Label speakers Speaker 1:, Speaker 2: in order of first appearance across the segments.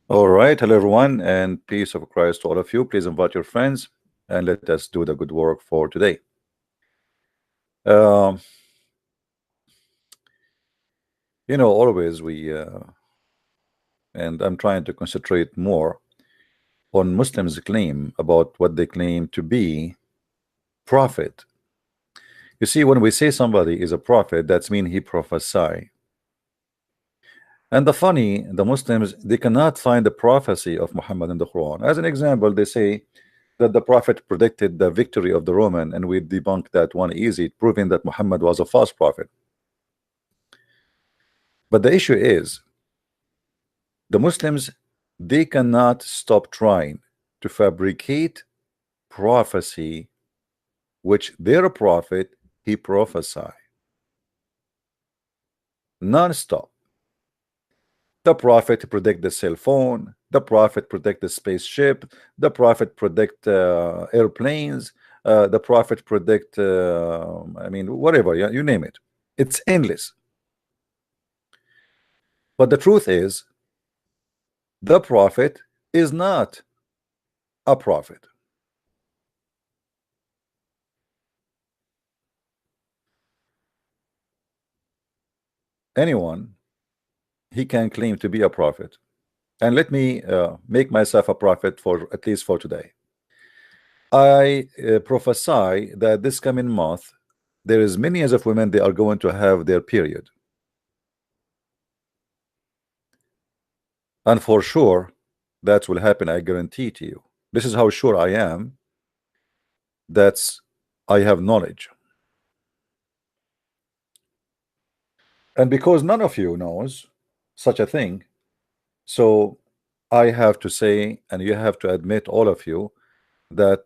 Speaker 1: All right, hello everyone, and peace of Christ to all of you. Please invite your friends and let us do the good work for today. Um, always and I'm trying to concentrate more on Muslims' claim about what they claim to be prophet. You see, when we say somebody is a prophet, that's mean he prophesy. And the Muslims, they cannot find the prophecy of Muhammad in the Quran. As an example, they say that the prophet predicted the victory of the Roman, and we debunk that one easy, proving that Muhammad was a false prophet. But the issue is, the Muslims, they cannot stop trying to fabricate prophecy, which their prophet, he prophesied non-stop. The prophet predict the cell phone, the prophet predict the spaceship, the prophet predict airplanes, the prophet predict whatever, you name it. It's endless. But the truth is, the prophet is not a prophet. Anyone, he can claim to be a prophet. And let me make myself a prophet for at least for today. I prophesy that this coming month there is millions of women, they are going to have their period. And for sure that will happen, I guarantee to you. This is how sure I am. That's I have knowledge. And because none of you knows such a thing, so I have to say, and you have to admit, all of you, that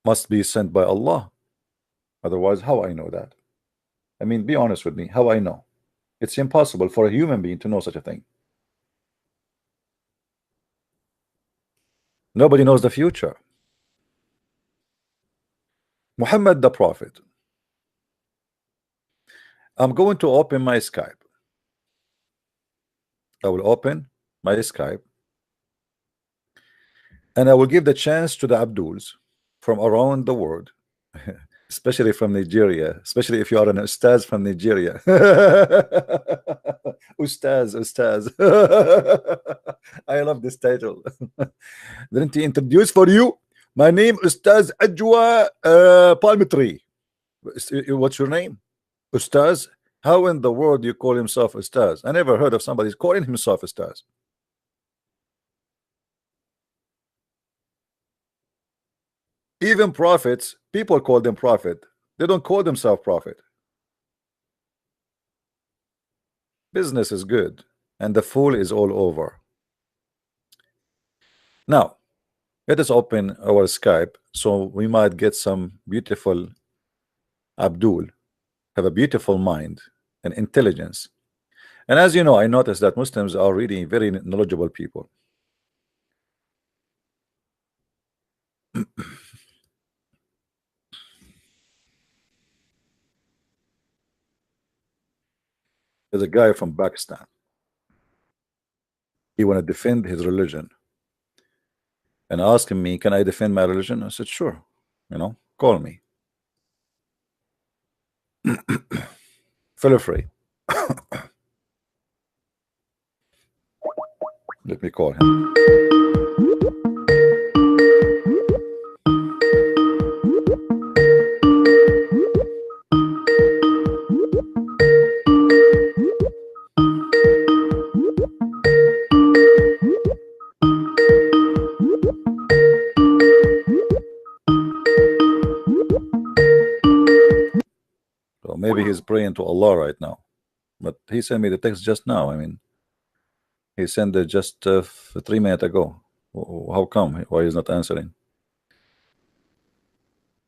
Speaker 1: must be sent by Allah. Otherwise, how I know that? I mean, be honest with me, how I know? It's impossible for a human being to know such a thing. Nobody knows the future. Muhammad the Prophet. I'm going to open my Skype. I will open my Skype and I will give the chance to the Abduls from around the world, especially from Nigeria, especially if you are an Ustaz from Nigeria. Ustaz. I love this title. Didn't he introduce for you? My name Ustaz Ajwa Palm Tree. What's your name? Ustaz? How in the world you call himself Ustaz? I never heard of somebody calling himself Ustaz. Even prophets, people call them prophet. They don't call themselves prophet. Business is good, and the fool is all over. Now, let us open our Skype so we might get some beautiful Abdul, have a beautiful mind and intelligence. And as you know, I noticed that Muslims are really very knowledgeable people. There's a guy from Pakistan. He want to defend his religion and asking me, can I defend my religion? I said, sure, call me. Feel free. Let me call him. So maybe he's praying to Allah right now, but he sent me the text just now. I mean, he sent it just 3 minutes ago. How come? Why he's not answering?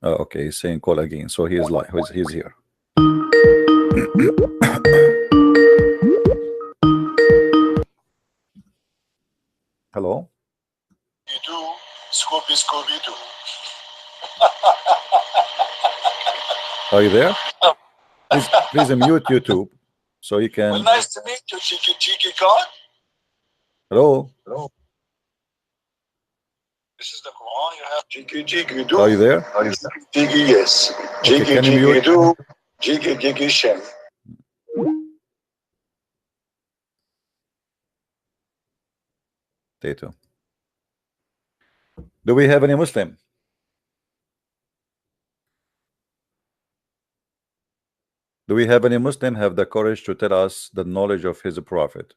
Speaker 1: Okay, he's saying call again. So he is live. He's here. Hello?
Speaker 2: You do, Scooby Scooby Doo.
Speaker 1: Are you there? Please mute YouTube so you can.
Speaker 2: Well, nice to meet you, Cheeky Cheeky God.
Speaker 1: Hello?
Speaker 2: Hello. This is the Quran. You have Cheeky Cheeky Doo.
Speaker 1: Are you there?
Speaker 2: Cheeky, yes.
Speaker 1: Okay,
Speaker 2: Cheeky
Speaker 1: can you
Speaker 2: Cheeky
Speaker 1: mute?
Speaker 2: Doo. Cheeky Cheeky Shem.
Speaker 1: Tato. Do we have any Muslim? Do we have any Muslim have the courage to tell us the knowledge of his prophet?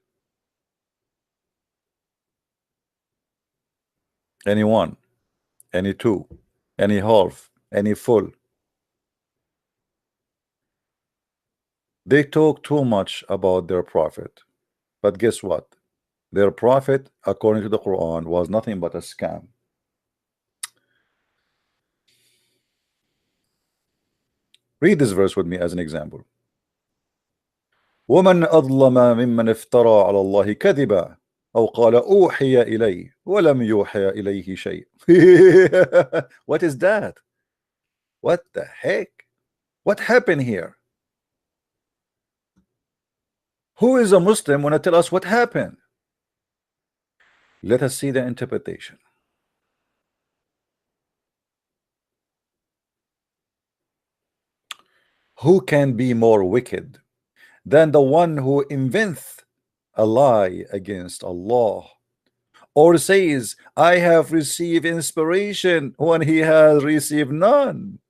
Speaker 1: Anyone? Any two? Any half? Any full? They talk too much about their prophet, but guess what? Their prophet, according to the Quran, was nothing but a scam. Read this verse with me as an example. ومن أظلم ممن افترى على الله كذبا أو قال أوحي إليه ولم يوحى إليه شيء. What is that? What the heck? What happened here? Who is a Muslim want to tell us what happened? Let us see the interpretation. Who can be more wicked than the one who invents a lie against Allah, or says, I have received inspiration when he has received none?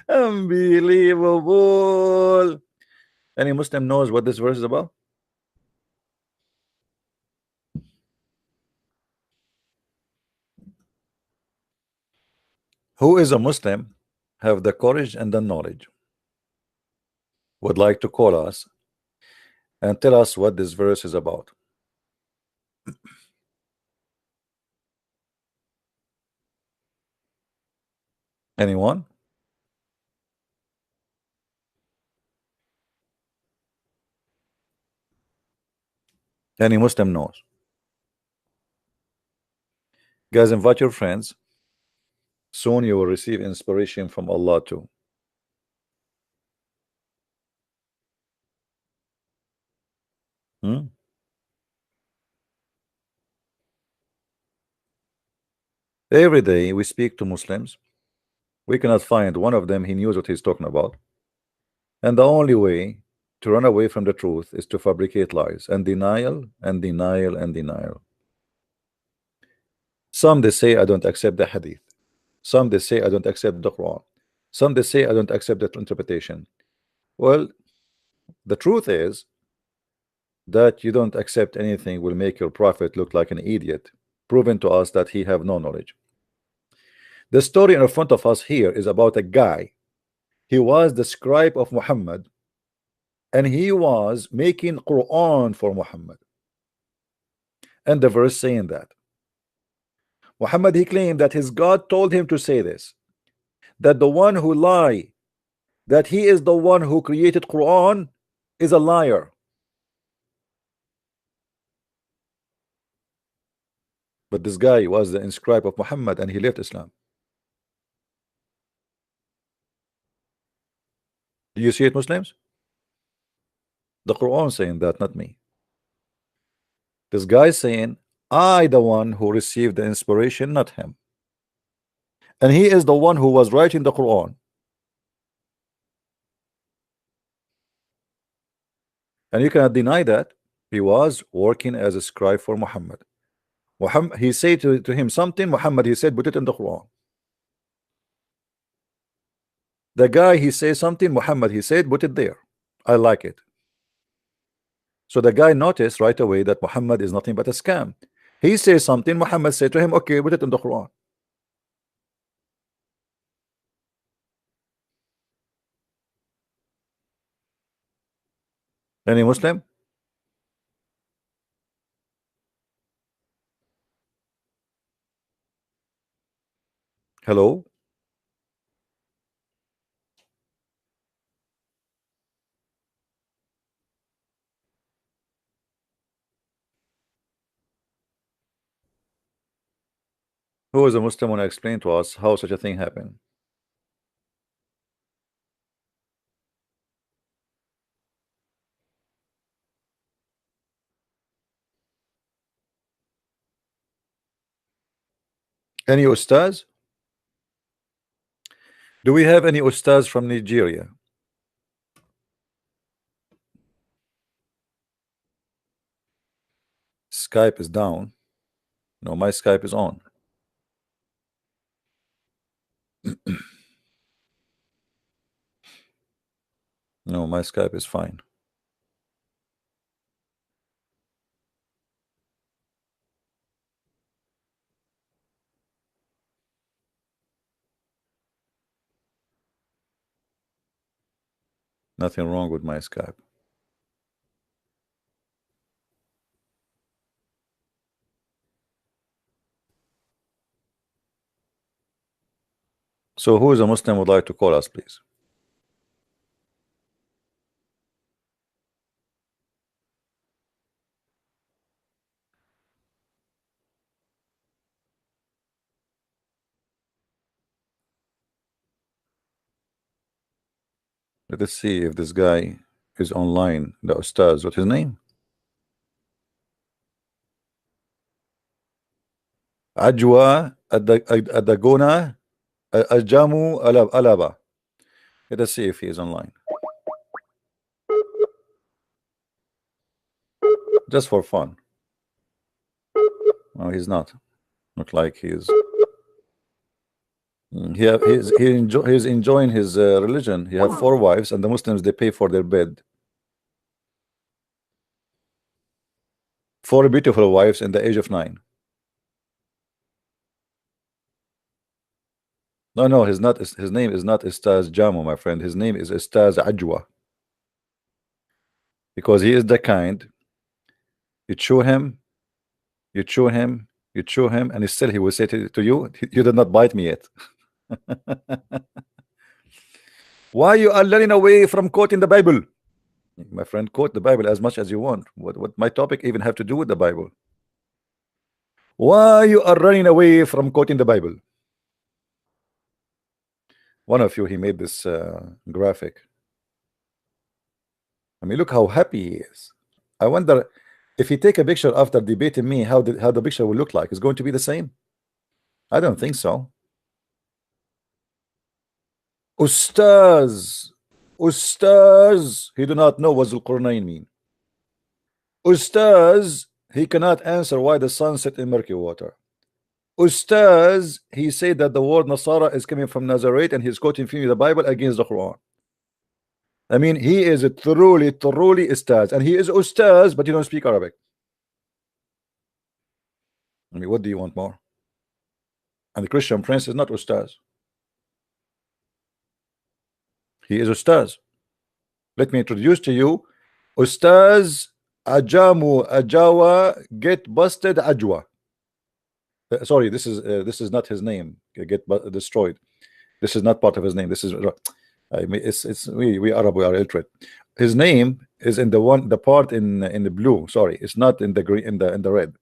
Speaker 1: Unbelievable. Any Muslim knows what this verse is about? Who is a Muslim, have the courage and the knowledge, would like to call us and tell us what this verse is about? Anyone? Any Muslim knows? Guys, invite your friends. Soon you will receive inspiration from Allah too. Every day we speak to Muslims. We cannot find one of them he knows what he's talking about. And the only way to run away from the truth is to fabricate lies and denial and denial and denial. Some they say I don't accept the hadith. Some they say I don't accept the Quran. Some they say I don't accept that interpretation. Well, the truth is that you don't accept anything will make your prophet look like an idiot, proving to us that he have no knowledge. The story in front of us here is about a guy. He was the scribe of Muhammad, and he was making Quran for Muhammad. And the verse saying that Muhammad, he claimed that his God told him to say this, that the one who lie that he is the one who created Quran is a liar. But this guy was the inscribe of Muhammad and he left Islam. Do you see it, Muslims? The Quran saying that, not me. This guy saying, I the one who received the inspiration, not him. And he is the one who was writing the Quran. And you cannot deny that he was working as a scribe for Muhammad. Muhammad, he said to him something, Muhammad, he said, put it in the Quran. The guy, he says something, Muhammad, he said, put it there. I like it. So the guy noticed right away that Muhammad is nothing but a scam. He says something, Muhammad said to him, okay, put it in the Quran. Any Muslim? Hello? Who is a Muslim want to explain to us how such a thing happened? Any ustaz? Do we have any ustaz from Nigeria? Skype is down. No, my Skype is on. No, my Skype is fine. Nothing wrong with my Skype. So who is a Muslim would like to call us, please? Let us see if this guy is online. The ustaz, what's his name? Ajwa Adagona Ajamu Alaba. Let us see if he is online. Just for fun. No, he's not. Look like he is. He's enjoying his religion. He have 4 wives, and the Muslims they pay for their bed. 4 beautiful wives in the age of 9. No, he's not. His name is not Ustaz Jamu, my friend. His name is Ustaz Ajwa. Because he is the kind you chew him, you chew him, you chew him, and still he will say to you, you did not bite me yet. Why you are running away from quoting the Bible? My friend, quote the Bible as much as you want. What my topic even have to do with the Bible? Why you are running away from quoting the Bible? One of you, he made this graphic. I mean, look how happy he is. I wonder if he take a picture after debating me, how the picture will look like. It's going to be the same? I don't think so. Ustaz, he do not know what the Quran mean. Ustaz, he cannot answer why the sun set in murky water. Ustaz, he said that the word Nasara is coming from Nazareth, and he's quoting from the Bible against the Quran. I mean, he is a truly Ustaz, and he is Ustaz, but he don't speak Arabic. I mean, what do you want more? And the Christian Prince is not Ustaz. He is Ustaz. Let me introduce to you Ustaz Ajamu Ajawa get busted Ajwa. Sorry, this is not his name. Get destroyed. This is not part of his name. This is I mean, we Arab, we are illiterate. His name is in the part in the blue. Sorry, it's not in the green, in the red.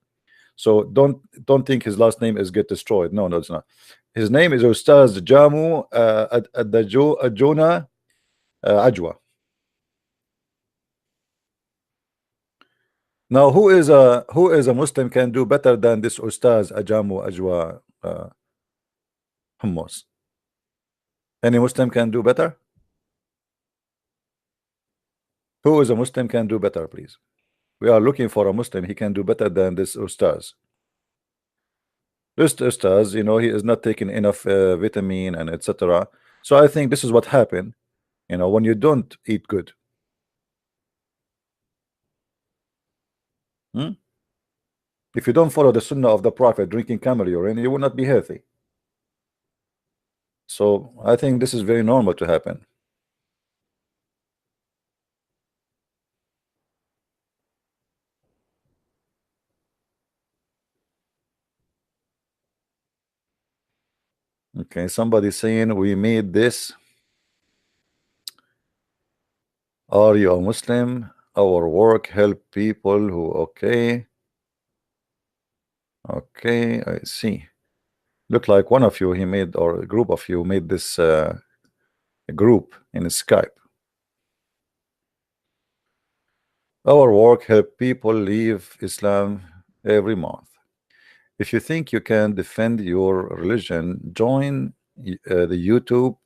Speaker 1: So don't think his last name is get destroyed. No, it's not. His name is Ustaz Jamu Ajona Ajwa. Now, who is a Muslim can do better than this Ustaz Ajamu Ajwa Hummus? Any Muslim can do better? Who is a Muslim can do better, please? We are looking for a Muslim. He can do better than this Ustaz. This Ustaz, you know, he is not taking enough vitamin and etc. So I think this is what happened, you know, when you don't eat good. If you don't follow the sunnah of the Prophet, drinking camel urine, you will not be healthy. So I think this is very normal to happen. Okay, somebody saying we made this. Are you a Muslim? Our work help people who okay, I see. Look like one of you, he made, or a group of you made this group in Skype. Our work help people leave Islam every month. If you think you can defend your religion, join the YouTube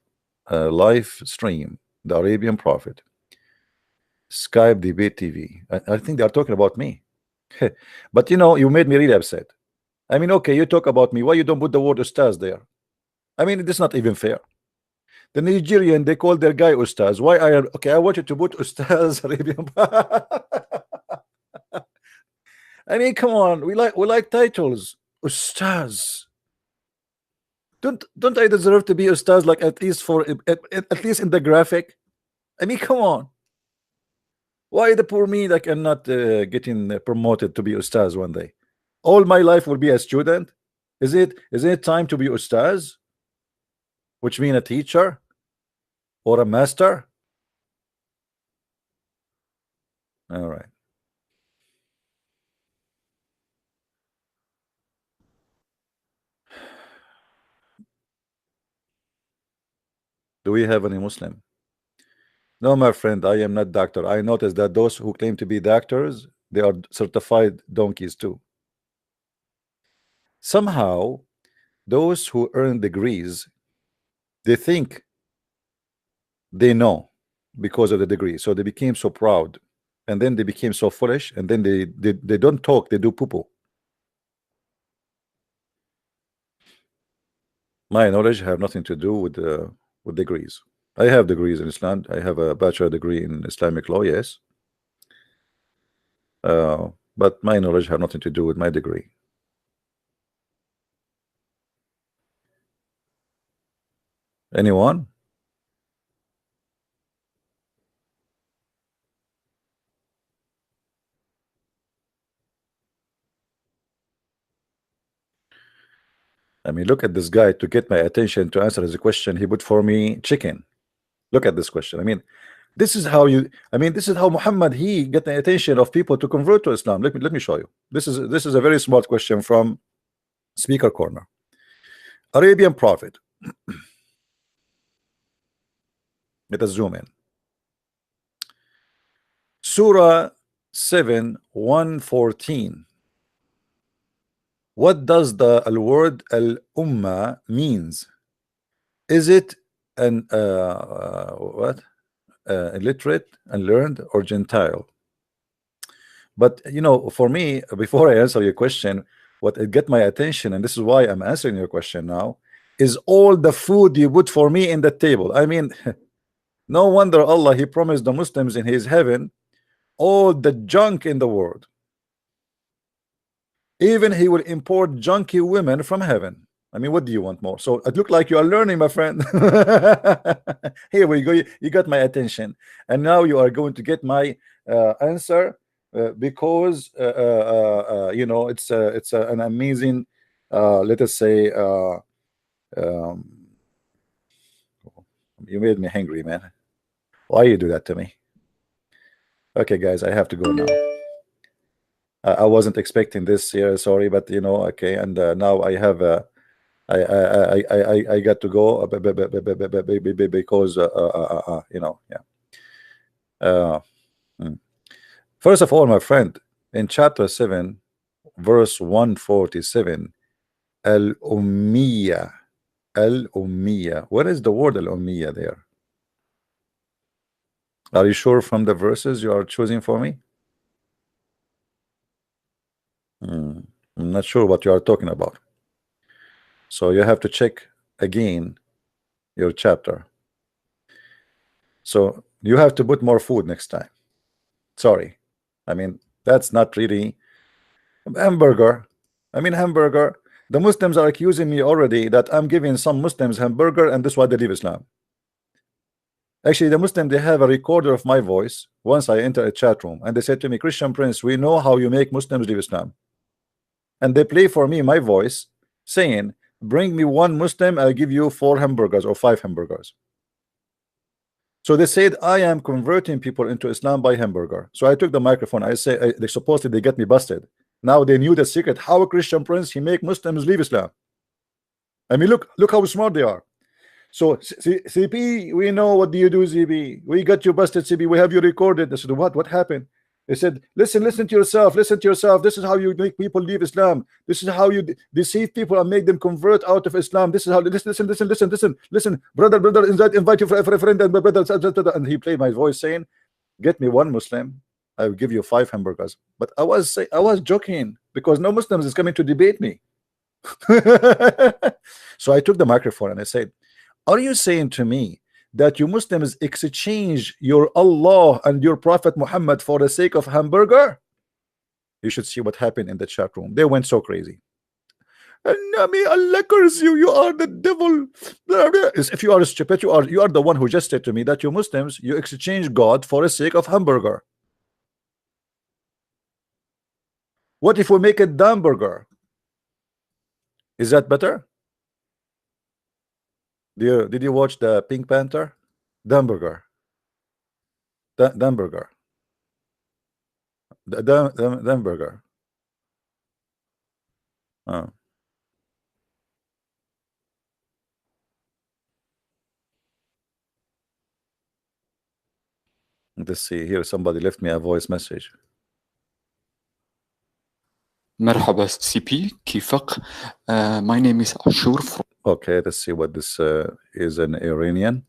Speaker 1: live stream, the Arabian Prophet, Skype debate TV. I think they are talking about me. But you know, you made me really upset. I mean, okay, you talk about me. Why you don't put the word Ustaz there? I mean, it's not even fair. The Nigerian, they call their guy Ustaz. Why I okay? I want you to put Ustaz Arabian. I mean, come on. We like titles. Ustaz. Don't I deserve to be Ustaz, like at least for at least in the graphic? I mean, come on. Why the poor me like I'm not getting promoted to be Ustaz one day? All my life will be a student. Is it time to be Ustaz? Which mean a teacher or a master? All right. Do we have any Muslim? No, my friend, I am not doctor. I noticed that those who claim to be doctors, they are certified donkeys too. Somehow, those who earn degrees, they think they know because of the degree. So they became so proud, and then they became so foolish, and then they don't talk, they do poo-poo. My knowledge have nothing to do with degrees. I have degrees in Islam. I have a bachelor degree in Islamic law, yes. But my knowledge have nothing to do with my degree. Anyone? I mean, look at this guy. To get my attention to answer his question, he put for me chicken. Look at this question. I mean, this is how you. I mean, this is how Muhammad he get the attention of people to convert to Islam. Let me show you. This is a very smart question from Speaker Corner. Arabian Prophet. Let us zoom in. Surah 7:114. What does the word al-umma means? Is it an illiterate, unlearned, or Gentile? But you know, for me, before I answer your question, what it get my attention, and this is why I'm answering your question now, is all the food you put for me in the table. I mean, no wonder Allah he promised the Muslims in his heaven all the junk in the world. Even he will import junky women from heaven. I mean, what do you want more? So it looked like you are learning, my friend. Here we go. You got my attention, and now you are going to get my answer because you know it's an amazing, let us say, you made me hungry, man. Why you do that to me? Okay, guys, I have to go now. I wasn't expecting this here, sorry, but you know, okay, and now I have I got to go because you know, yeah. First of all, my friend, in chapter 7, verse 147, al-ummiya, what is the word al-ummiya there? Are you sure from the verses you are choosing for me? I'm not sure what you are talking about. So you have to check again your chapter. So you have to put more food next time. Sorry. I mean, that's not really hamburger. I mean, hamburger. The Muslims are accusing me already that I'm giving some Muslims hamburger, and that's why they leave Islam. Actually, the Muslim, they have a recorder of my voice once I enter a chat room, and they said to me, Christian Prince, we know how you make Muslims leave Islam. And they play for me my voice saying, bring me one Muslim, I'll give you 4 hamburgers or 5 hamburgers. So they said I am converting people into Islam by hamburger. So I took the microphone. I say they supposedly they get me busted. Now they knew the secret. How a Christian Prince he make Muslims leave Islam. I mean, look how smart they are. So CP, we know what do you do, CP? We got you busted, CP. We have you recorded. I said, what happened? They said, listen to yourself, listen to yourself. This is how you make people leave Islam. This is how you deceive people and make them convert out of Islam. This is how listen, brother, invite you for a friend and brother. And he played my voice saying, get me one Muslim, I will give you 5 hamburgers. But I was joking because no Muslims is coming to debate me. So I took the microphone and I said, are you saying to me that you Muslims exchange your Allah and your Prophet Muhammad for the sake of hamburger? You should see what happened in the chat room. They went so crazy. May Allah curse you, you are the devil. If you are stupid, you are the one who just said to me that you Muslims, you exchange God for the sake of hamburger. What if we make it hamburger? Is that better? Did you watch the Pink Panther? Hamburger. Hamburger. The hamburger. Oh. Let's see here. Somebody left me a voice message.
Speaker 3: مرحبا CP كيفك? My name is Ashur from
Speaker 1: Okay, let's see what this is. An Iranian.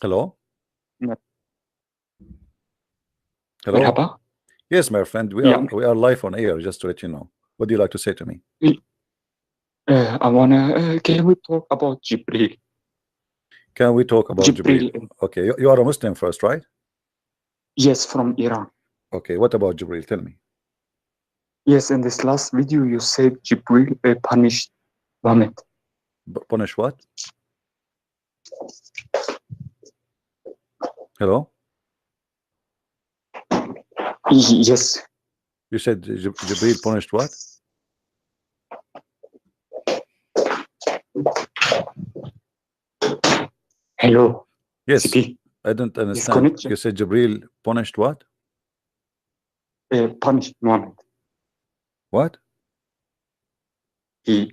Speaker 1: Hello. Hello.
Speaker 3: مرحبا.
Speaker 1: Yes, my friend. We are live on air. Just to let you know. What do you like to say to me?
Speaker 3: I wanna. Can we talk about Jibril?
Speaker 1: Can we talk about Jibril? Okay, you are a Muslim first, right?
Speaker 3: Yes, from Iran.
Speaker 1: Okay, what about Jibril? Tell me.
Speaker 3: Yes, in this last video you said Jibril punished Mohammed.
Speaker 1: Punish what? Hello?
Speaker 3: Yes.
Speaker 1: You said Jibril punished what?
Speaker 3: Hello.
Speaker 1: Yes.
Speaker 3: CP.
Speaker 1: I don't understand. You said Jibril punished what?
Speaker 3: Punished Mohammed.
Speaker 1: What?
Speaker 3: He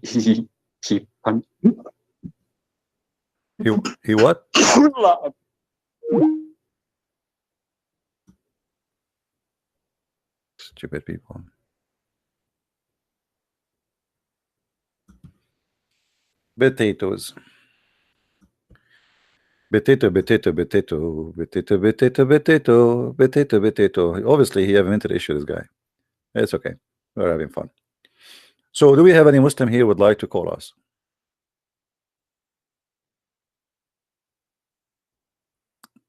Speaker 3: punished.
Speaker 1: He what? Stupid people. Potatoes. Potato. Obviously, he have a mental issue, this guy. It's okay. We're having fun. So, do we have any Muslim here who would like to call us?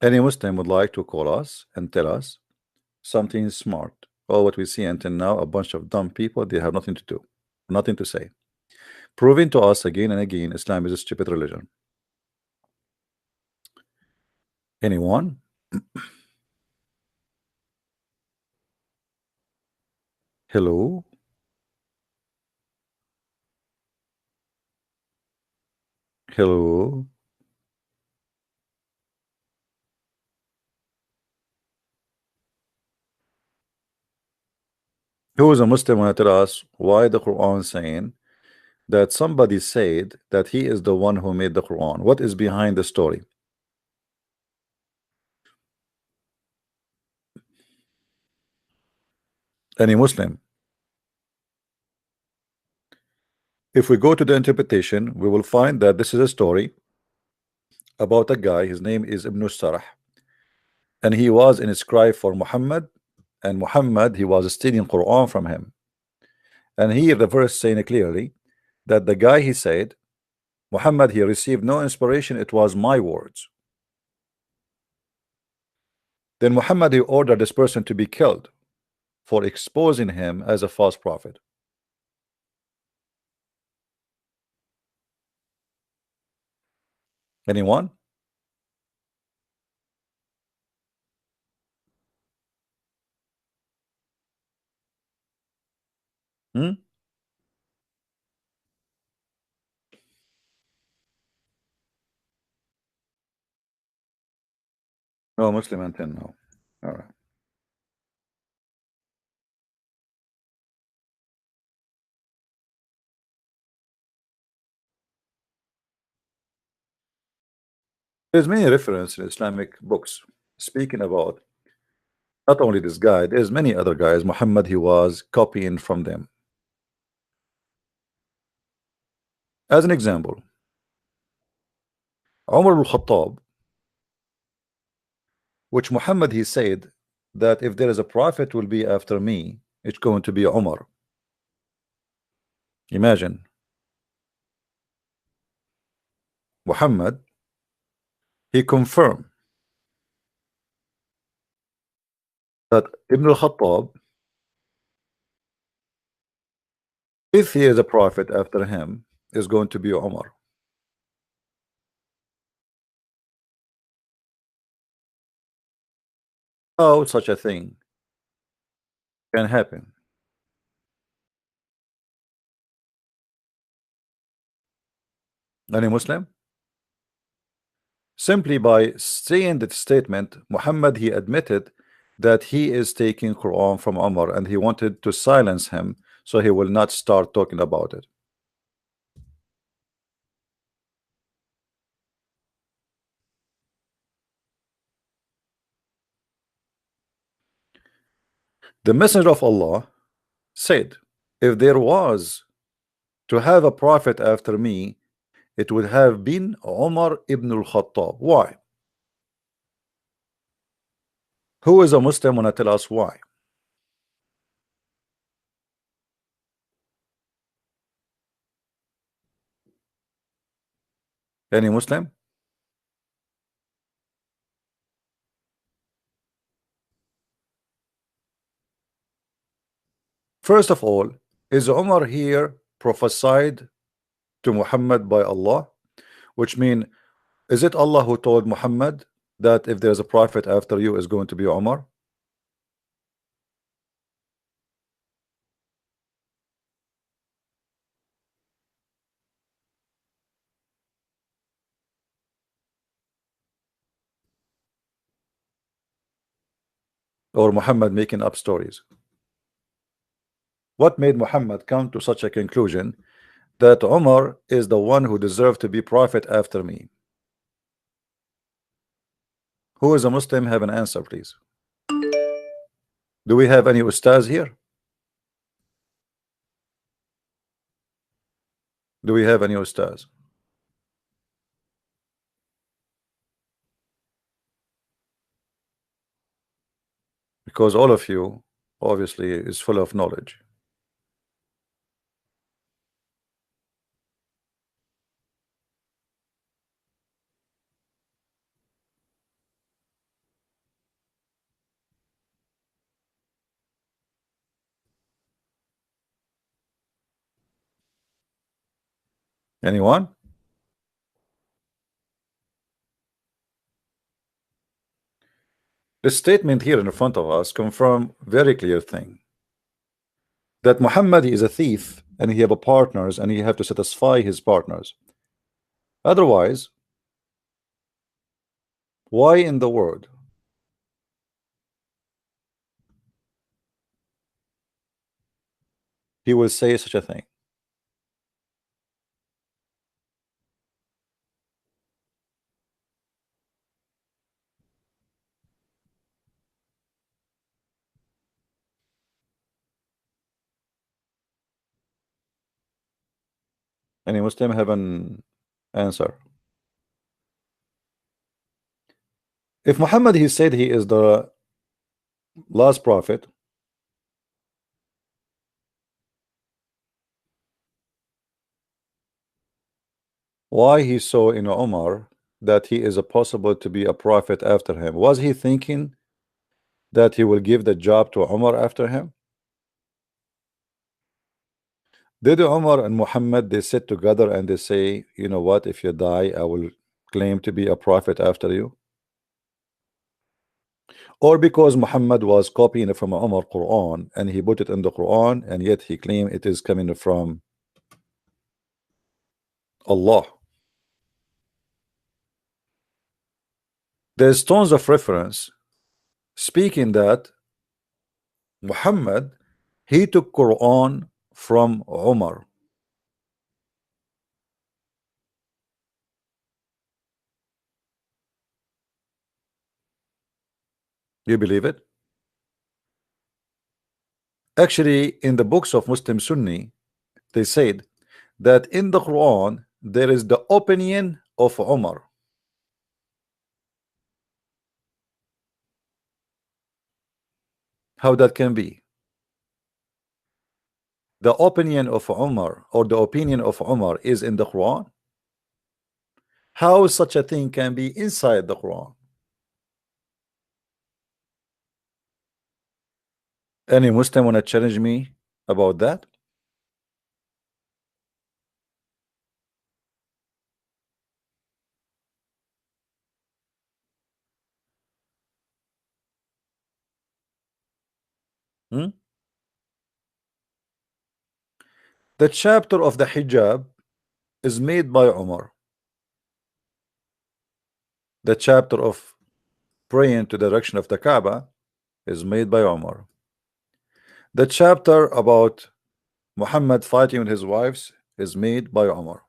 Speaker 1: Any Muslim would like to call us and tell us something smart? All what we see until now, a bunch of dumb people, they have nothing to do, nothing to say. Proving to us again and again, Islam is a stupid religion. Anyone? Hello? Hello? Who is a Muslim want to tell us why the Quran saying that somebody said that he is the one who made the Quran? What is behind the story? Any Muslim? If we go to the interpretation, we will find that this is a story about a guy. His name is Ibn Sarah, and he was an scribe for Muhammad, and Muhammad, he was studying Quran from him. And here the verse saying clearly that the guy, he said, Muhammad, he received no inspiration, it was my words. Then Muhammad, he ordered this person to be killed for exposing him as a false prophet. Anyone? No Muslim until now. All right. There's many references in Islamic books speaking about not only this guy, there's many other guys. Muhammad, he was copying from them. As an example, Umar al-Khattab, which Muhammad, he said that if there is a prophet will be after me, it's going to be Umar. Imagine. Muhammad, he confirmed that Ibn al-Khattab, if he is a prophet after him, is going to be Umar. How such a thing can happen? Any Muslim? Simply by saying that statement, Muhammad, he admitted that he is taking Quran from Umar and he wanted to silence him so he will not start talking about it. The Messenger of Allah said, if there was to have a prophet after me, it would have been Umar ibn al-Khattab. Why? Who is a Muslim wanna tell us why? Any Muslim? First of all, is Umar here prophesied to Muhammad by Allah? Which means, is it Allah who told Muhammad that if there's a prophet after you is going to be Umar? Or Muhammad making up stories? What made Muhammad come to such a conclusion that Umar is the one who deserved to be prophet after me? Who is a Muslim? Have an answer, please. Do we have any ustaz here? Do we have any ustaz? Because all of you obviously is full of knowledge. Anyone? The statement here in front of us confirm very clear thing, that Muhammad is a thief and he have a partners and he have to satisfy his partners. Otherwise, why in the world he will say such a thing? Any Muslim have an answer? If Muhammad he said he is the last prophet, why he saw in Umar that he is a possible to be a prophet after him? Was he thinking that he will give the job to Umar after him? Did Umar and Muhammad they sit together and they say, you know what, if you die I will claim to be a prophet after you? Or because Muhammad was copying from Umar Quran and he put it in the Quran and yet he claimed it is coming from Allah? There's tons of reference speaking that Muhammad, he took Quran from Umar. You believe it? Actually, in the books of Muslim Sunni, they said that in the Quran there is the opinion of Umar. How that can be? The opinion of Umar or the opinion of Umar is in the Quran. How such a thing can be inside the Quran? Any Muslim want to challenge me about that? Hmm? The chapter of the hijab is made by Umar. The chapter of praying to the direction of the Kaaba is made by Umar. The chapter about Muhammad fighting with his wives is made by Umar.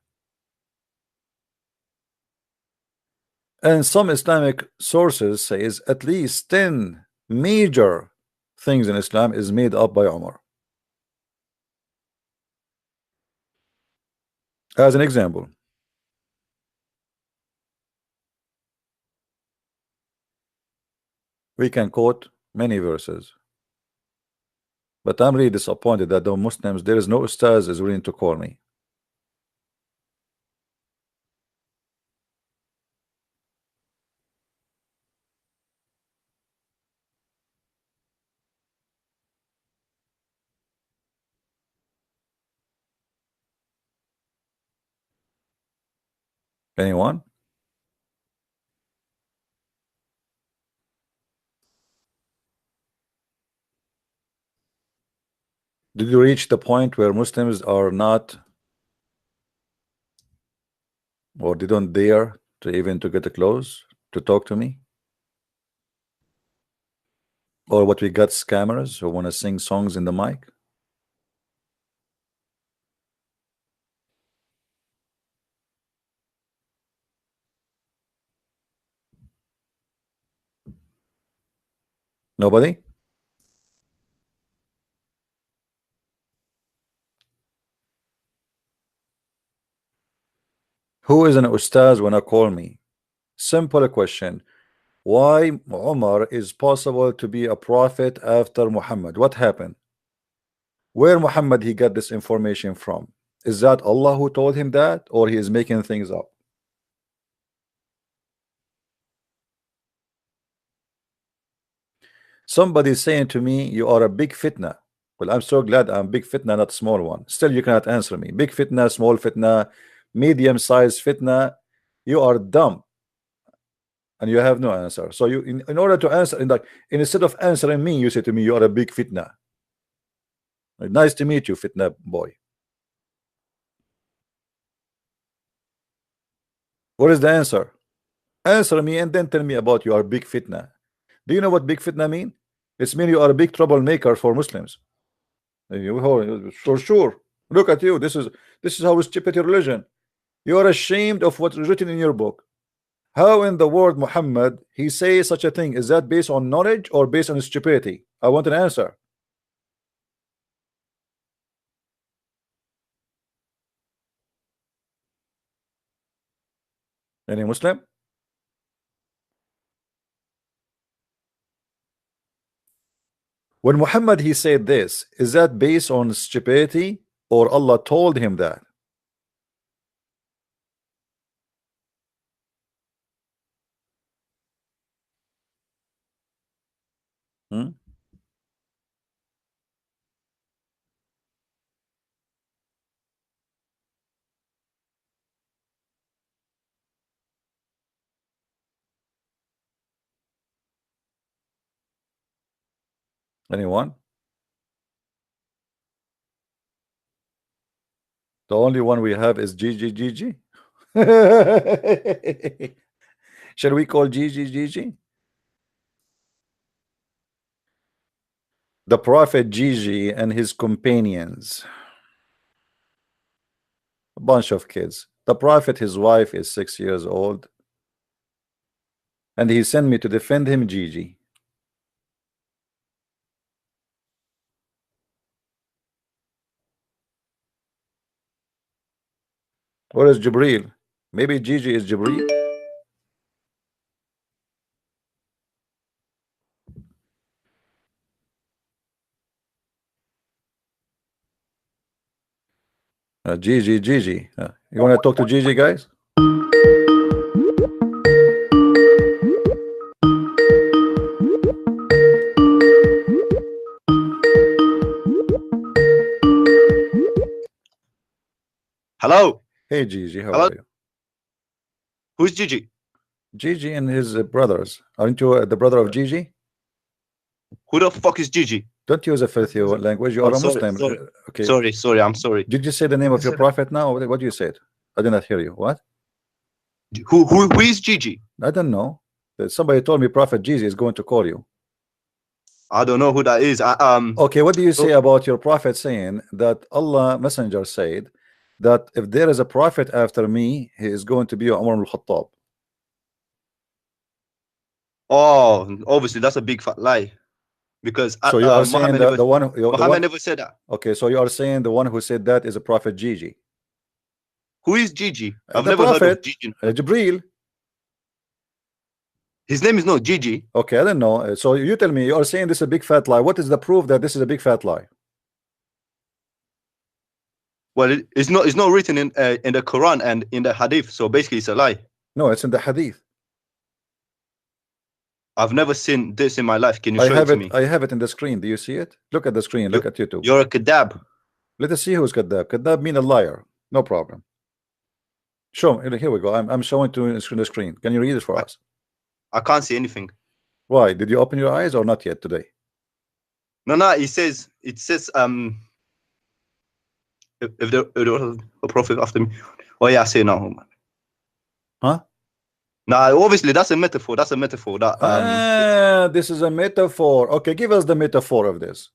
Speaker 1: And some Islamic sources says at least 10 major things in Islam is made up by Umar. As an example, we can quote many verses, but I'm really disappointed that the Muslims, there is no ustaz is willing to call me. Anyone? Did you reach the point where Muslims are not, or they don't dare to even to get close to talk to me? Or what we got scammers who want to sing songs in the mic? Nobody? Who is an ustaz when I call me? Simple question. Why Umar is possible to be a prophet after Muhammad? What happened? Where Muhammad he got this information from? Is that Allah who told him that, or he is making things up? Somebody saying to me, you are a big fitna. Well, I'm so glad I'm big fitna, not small one. Still, you cannot answer me. Big fitna, small fitna, medium-sized fitna. You are dumb, and you have no answer. So you, in order to answer, instead of answering me, you say to me, you are a big fitna. Nice to meet you, fitna boy. What is the answer? Answer me and then tell me about your big fitna. Do you know what big fitna mean? It's mean you are a big troublemaker for Muslims. For sure. Look at you. This is how stupid your religion. You are ashamed of what is written in your book. How in the world Muhammad he says such a thing? Is that based on knowledge or based on stupidity? I want an answer. Any Muslim? When Muhammad he said this, is that based on stupidity or Allah told him that? Hmm? Anyone? The only one we have is GGGG. Shall we call GGGG? The Prophet Gigi and his companions, a bunch of kids. The Prophet, his wife is 6 years old, and he sent me to defend him, Gigi. Where is Jibril? Maybe Gigi is Jibril. Gigi. You want to talk to Gigi, guys?
Speaker 4: Hello.
Speaker 1: Hey, Gigi, how
Speaker 4: Hello?
Speaker 1: are you?
Speaker 4: Who's Gigi?
Speaker 1: Gigi and his brothers. Aren't you the brother of Gigi?
Speaker 4: Who the fuck is Gigi?
Speaker 1: Don't use a filthy language. You are a
Speaker 4: sorry,
Speaker 1: Muslim.
Speaker 4: sorry.
Speaker 1: Okay.
Speaker 4: Sorry, I'm sorry.
Speaker 1: Did you say the name of your prophet now? What you said? I did not hear you. What?
Speaker 4: Who is Gigi?
Speaker 1: I don't know. Somebody told me Prophet Gigi is going to call you.
Speaker 4: I don't know who that is.
Speaker 1: Okay, what do you say about your prophet saying that Allah Messenger said that if there is a prophet after me, he is going to be Umar Al-Khattab?
Speaker 4: Oh, obviously that's a big fat lie. Because
Speaker 1: So you are saying that
Speaker 4: Mohammed never said that.
Speaker 1: Okay, so you are saying the one who said that is a prophet Gigi.
Speaker 4: Who is Gigi? I've
Speaker 1: The
Speaker 4: never heard
Speaker 1: prophet,
Speaker 4: of Gigi.
Speaker 1: Jibril.
Speaker 4: His name is not Gigi.
Speaker 1: Okay, I don't know. So you tell me, you are saying this is a big fat lie. What is the proof that this is a big fat lie?
Speaker 4: Well, it's not written in the Quran and in the Hadith. So basically, it's a lie.
Speaker 1: No, it's in the Hadith.
Speaker 4: I've never seen this in my life. Can you show it to me?
Speaker 1: I have it in the screen. Do you see it? Look at the screen. Look at YouTube.
Speaker 4: You're a kadab.
Speaker 1: Let us see who's Kadab. Kadab mean a liar. No problem. Show me. Here we go. I'm showing to the screen. Can you read it for us?
Speaker 4: I can't see anything.
Speaker 1: Why? Did you open your eyes or not yet today?
Speaker 4: No. It says if there was a prophet after me. Oh yeah, I see it now.
Speaker 1: Huh?
Speaker 4: Nah, obviously that's a metaphor. That's a metaphor. That
Speaker 1: this is a metaphor. Okay, give us the metaphor of this.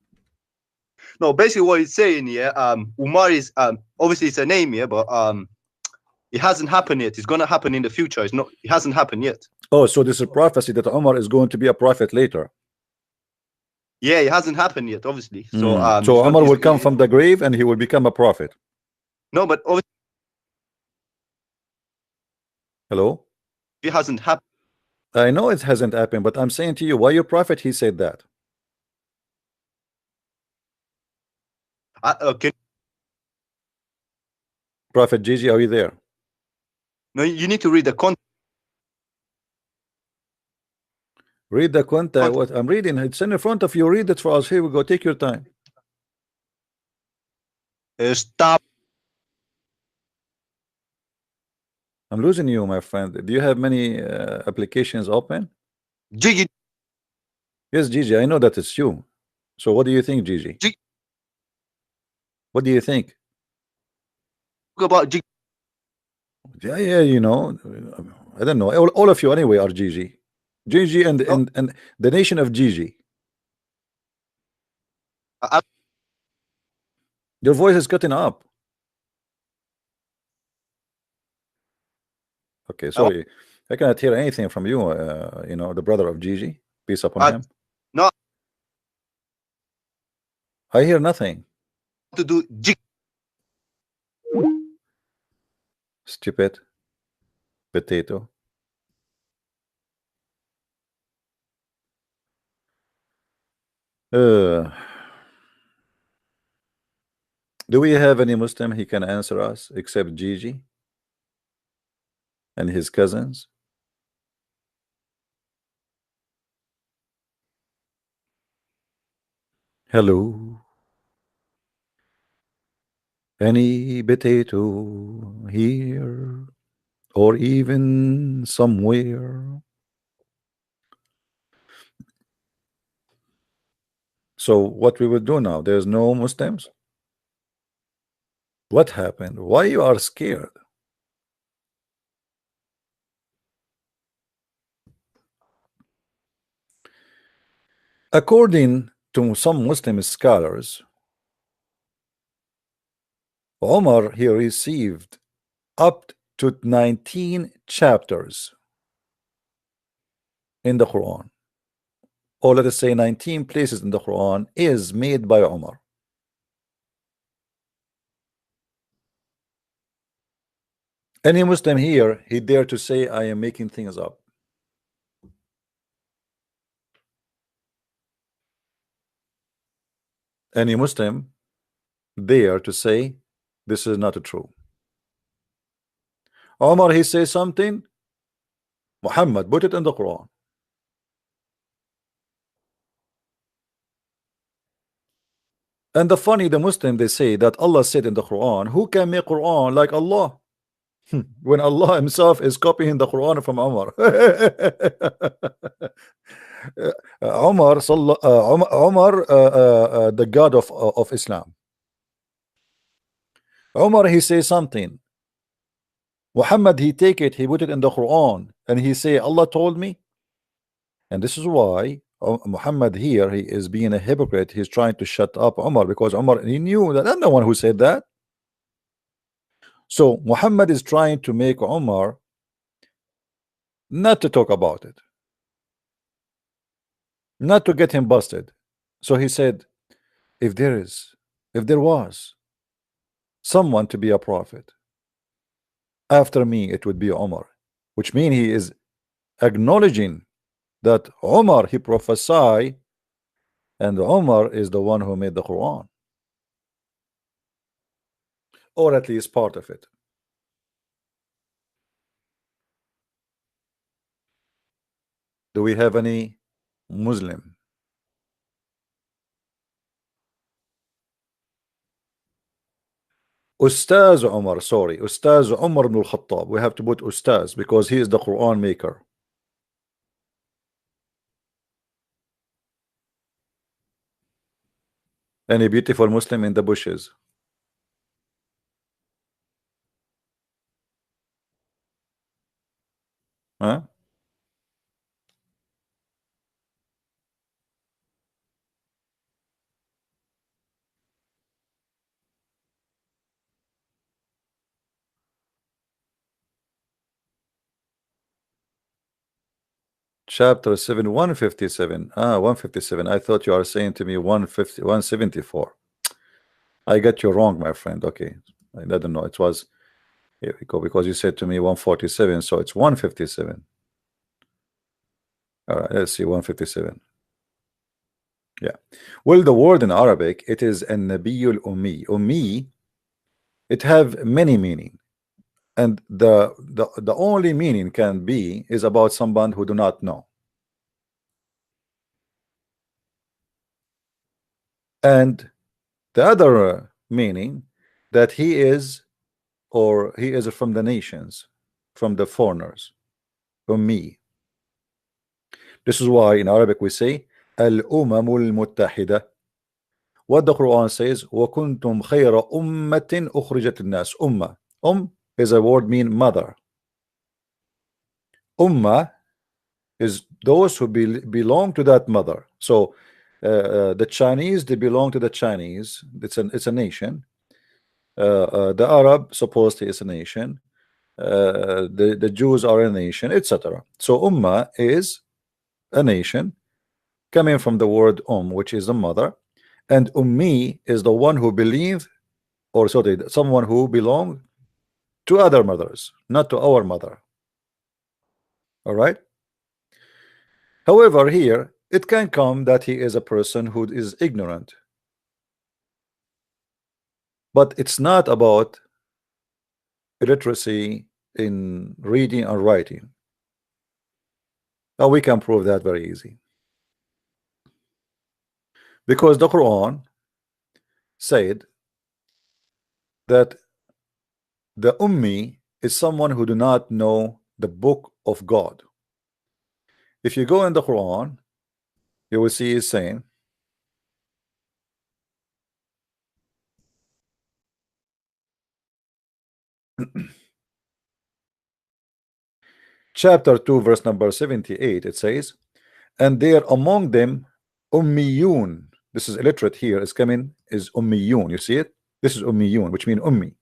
Speaker 4: No, basically what he's saying here, Umar is obviously it's a name here, but it hasn't happened yet. It's gonna happen in the future. It hasn't happened yet.
Speaker 1: Oh, so this is prophecy that Umar is going to be a prophet later.
Speaker 4: Yeah, it hasn't happened yet, obviously. So
Speaker 1: so Umar will come from the grave and he will become a prophet.
Speaker 4: No, but obviously
Speaker 1: Hello?
Speaker 4: it hasn't happened.
Speaker 1: I know it hasn't happened, but I'm saying to you, why your prophet he said that?
Speaker 4: Okay.
Speaker 1: Prophet Gigi, are you there?
Speaker 4: No, you need to read the context.
Speaker 1: Read the content. What I'm reading, it's in front of you. Read it for us. Here we go. Take your time.
Speaker 4: Stop.
Speaker 1: I'm losing you, my friend. Do you have many applications open?
Speaker 4: Gigi.
Speaker 1: Yes, Gigi. I know that it's you. So what do you think, Gigi? What do you think?
Speaker 4: About Gigi.
Speaker 1: Yeah, you know, I don't know. All of you anyway are Gigi. Gigi and the nation of Gigi. Your voice is cutting up. Okay, sorry. I cannot hear anything from you. You know, the brother of Gigi. Peace upon him.
Speaker 4: No.
Speaker 1: I hear nothing.
Speaker 4: To do Gigi.
Speaker 1: Stupid potato. Do we have any Muslim he can answer us except Gigi and his cousins? Hello. Any potato here or even somewhere? So what we will do now? There's no Muslims. What happened? Why you are scared? According to some Muslim scholars, Umar, he received up to 19 chapters in the Quran, or let us say 19 places in the Quran is made by Umar. Any Muslim here, he dare to say I am making things up? Any Muslim dare to say this is not true? Umar, he says something, Muhammad put it in the Quran. And the funny, the Muslim, they say that Allah said in the Quran, who can make Quran like Allah? When Allah himself is copying the Quran from Umar. Umar, the God of Islam. Umar, he says something. Muhammad, he take it, he put it in the Quran, and he say, Allah told me. And this is why Muhammad here, he is being a hypocrite. He's trying to shut up Umar, because Umar, he knew that I'm the one who said that. So Muhammad is trying to make Umar not to talk about it, not to get him busted. So he said, if there was someone to be a prophet after me, it would be Umar, which means he is acknowledging that Umar, he prophesied, and Umar is the one who made the Quran, or at least part of it. Do we have any Muslim? Ustaz Umar, sorry, Ustaz Umar ibn Al-Khattab. We have to put Ustaz because he is the Quran maker. Any beautiful Muslim in the bushes? Huh? Chapter 7, 157. 157. I thought you are saying to me 150, 174. I got you wrong, my friend. Okay. I don't know. It was, here we go, because you said to me 147, so it's 157. All right, let's see, 157. Yeah. Well, the word in Arabic, it is an nabiyul ummi. Ummi, it have many meaning. And the only meaning can be is about someone who do not know. And the other meaning that he is, or he is from the nations, from the foreigners, ummi. This is why in Arabic we say al-umamul muttahida. What the Quran says, وَكُنْتُمْ خَيْرَ أُمَّةٍ أُخْرِجَتِ النَّاسِ. Ummah. Is a word mean mother. Ummah is those who belong to that mother. So the Chinese, they belong to the Chinese. It's a nation. The Arab supposedly is a nation. The Jews are a nation, etc. So Ummah is a nation coming from the word which is the mother, and Ummi is the one who believe, or sorry, someone who belong to other mothers, not to our mother. All right. However, here it can come that he is a person who is ignorant, but it's not about illiteracy in reading and writing. Now we can prove that very easy, because the Quran said that the ummi is someone who do not know the book of God. If you go in the Quran, you will see it saying chapter 2 verse number 78, it says, and there among them ummiyun. This is illiterate here. Is coming is ummiyun. You see it? This is ummiyun, which means ummi,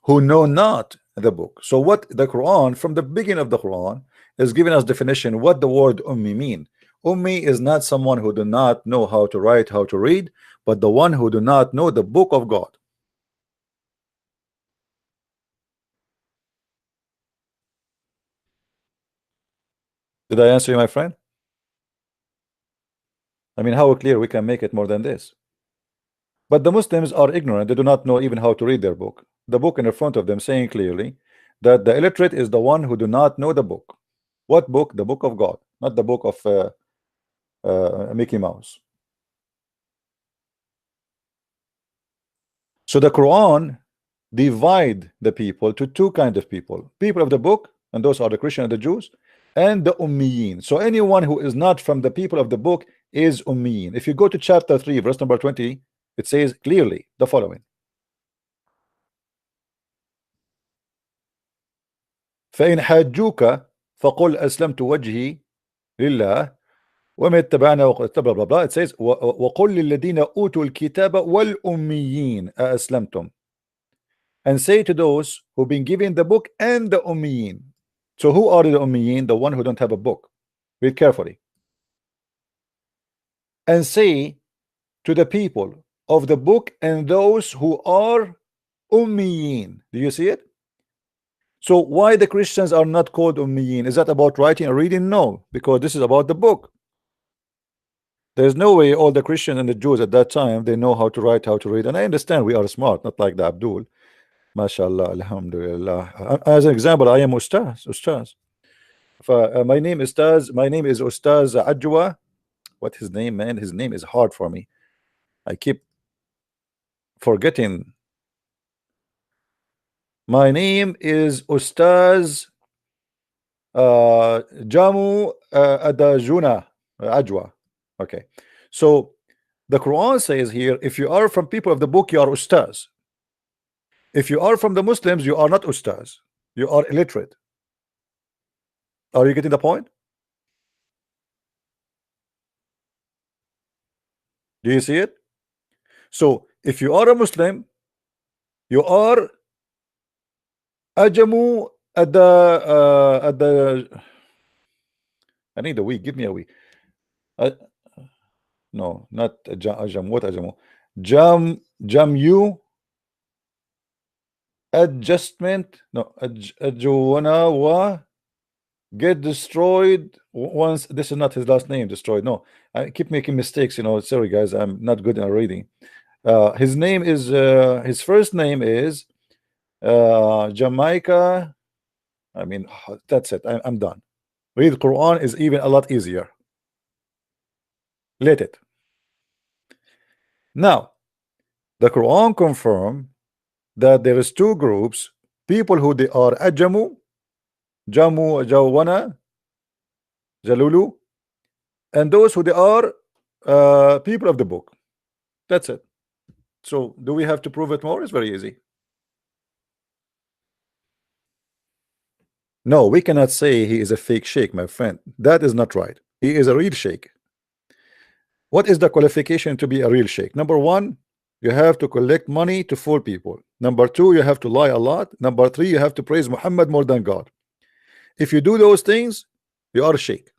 Speaker 1: who know not the book. So what the Quran, from the beginning of the Quran, is giving us definition what the word ummi mean. Ummi is not someone who do not know how to write, how to read, but the one who do not know the book of God. Did I answer you, my friend? I mean, how clear we can make it more than this? But the Muslims are ignorant. They do not know even how to read their book. The book in front of them saying clearly that the illiterate is the one who do not know the book. What book? The book of God, not the book of Mickey Mouse. So the Quran divide the people to two kinds of people: people of the book, and those are the Christians and the Jews, and the Ummiyin. So anyone who is not from the people of the book is Ummiyin. If you go to chapter 3 verse number 20, it says clearly the following: فإن حاجوك فقل أسلمت وجهي لله وما اتبعنا blah blah blah. It says وقل للذين أوتوا الكتاب والأميين أأسلمتم, and say to those who've been given the book and the Ummiyin. So who are the Ummiyin? The one who don't have a book. Read carefully. And say to the people of the book and those who are Ummiyin. Do you see it? So why the Christians are not called Ummiyin? Is that about writing and reading? No, because this is about the book. There's no way all the Christians and the Jews at that time they know how to write, how to read. And I understand we are smart, not like the Abdul. MashaAllah, Alhamdulillah. As an example, I am Ustaz. My name is Ustaz Ajwa. What his name, man? His name is hard for me. I keep forgetting. My name is Ustaz Jamu Adajuna Ajwa. Okay. So the Quran says here, if you are from people of the book, you are Ustaz. If you are from the Muslims, you are not Ustaz. You are illiterate. Are you getting the point? Do you see it? So if you are a Muslim, you are Ajamu at the I need a week. Give me a week. No, not Ajam. What Ajamu? Jamu adjustment. No, Ajuana wa get destroyed once. This is not his last name. Destroyed. No, I keep making mistakes. You know, sorry guys, I'm not good at reading. His name is his first name is Jamaica. I mean, that's it. I'm done. Read Quran is even a lot easier. Let it. Now, the Quran confirm that there is two groups: people who they are Ajamu, Jamu, Jawana, Jalulu, and those who they are people of the book. That's it. So do we have to prove it more? It's very easy. No, we cannot say he is a fake sheikh, my friend. That is not right. He is a real sheikh. What is the qualification to be a real sheikh? Number one, you have to collect money to fool people. Number two, you have to lie a lot. Number three, you have to praise Muhammad more than God. If you do those things, you are a sheikh.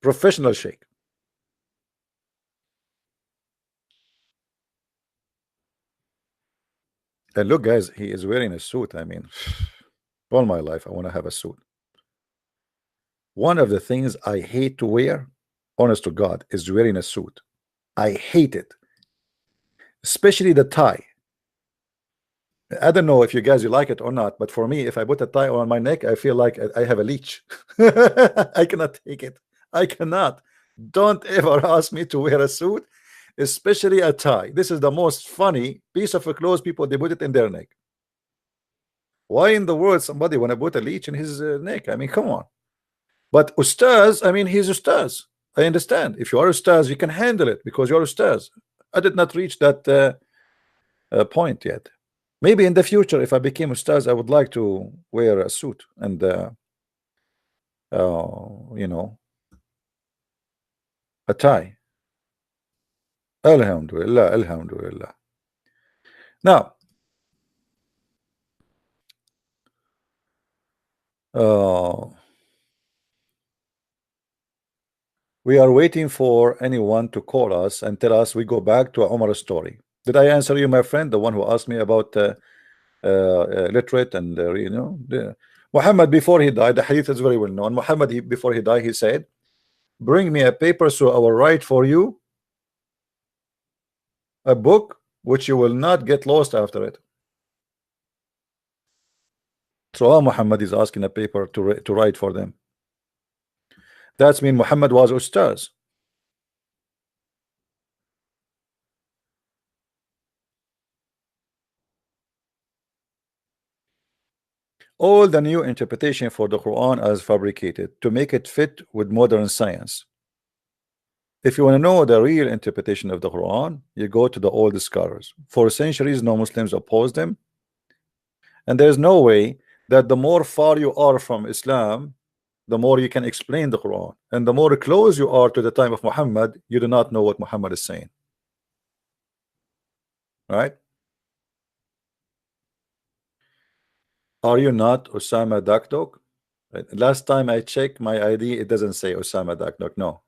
Speaker 1: Professional sheikh. And look, guys, he is wearing a suit. I mean, all my life, I want to have a suit. One of the things I hate to wear, honest to God, is wearing a suit. I hate it. Especially the tie. I don't know if you guys you like it or not, but for me, if I put a tie on my neck, I feel like I have a leech. I cannot take it. I cannot. Don't ever ask me to wear a suit, especially a tie. This is the most funny piece of clothes people, they put it in their neck. Why in the world somebody want to put a leech in his neck? I mean, come on. But Ustaz, I mean, he's Ustaz. I understand. If you are Ustaz, you can handle it because you're Ustaz. I did not reach that point yet. Maybe in the future, if I became Ustaz, I would like to wear a suit and, you know, a tie. Alhamdulillah, Alhamdulillah. Now, we are waiting for anyone to call us and tell us we go back to Umar's story. Did I answer you, my friend, the one who asked me about literate and you know, Muhammad before he died? The hadith is very well known. Muhammad, before he died, he said, "Bring me a paper, so I will write for you a book which you will not get lost after it." So Muhammad is asking a paper to write for them. That's mean Muhammad was ustaz. All the new interpretation for the Quran is fabricated to make it fit with modern science. If you want to know the real interpretation of the Quran, you go to the old scholars. For centuries, no Muslims opposed them, and there's no way that the more far you are from Islam, the more you can explain the Quran, and the more close you are to the time of Muhammad, you do not know what Muhammad is saying. Right? Are you not Osama Dakdok? Last time I checked my ID, it doesn't say Osama Dakdok. No.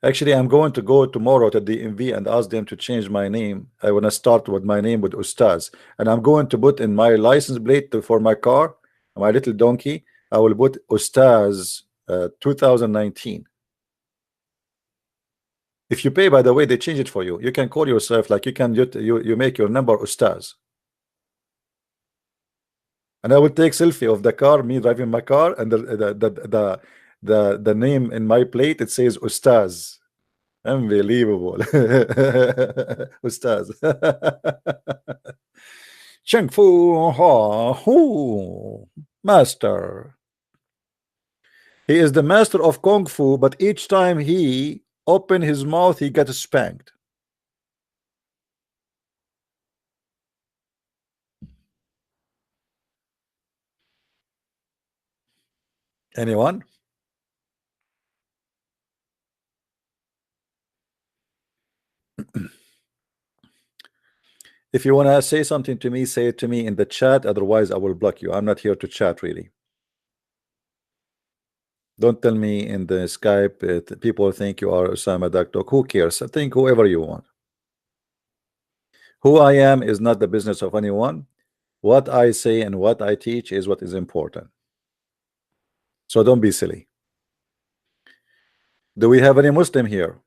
Speaker 1: Actually, I'm going to go tomorrow to DMV and ask them to change my name. I want to start with my name with Ustaz, and I'm going to put in my license plate for my car, my little donkey. I will put Ustaz 2019. If you pay, by the way, they change it for you. You can call yourself like you can. You make your number Ustaz, and I will take selfie of the car, me driving my car, and the name in my plate, it says Ustaz. Unbelievable. Ustaz. Cheng Fu Ha Hu Master. He is the master of Kung Fu, but each time he opened his mouth, he got spanked. Anyone? If you want to say something to me, say it to me in the chat. Otherwise, I will block you. I'm not here to chat, really. Don't tell me in the Skype. People think you are Osama Dakdok. Who cares? I think whoever you want. Who I am is not the business of anyone. What I say and what I teach is what is important. So don't be silly. Do we have any Muslim here?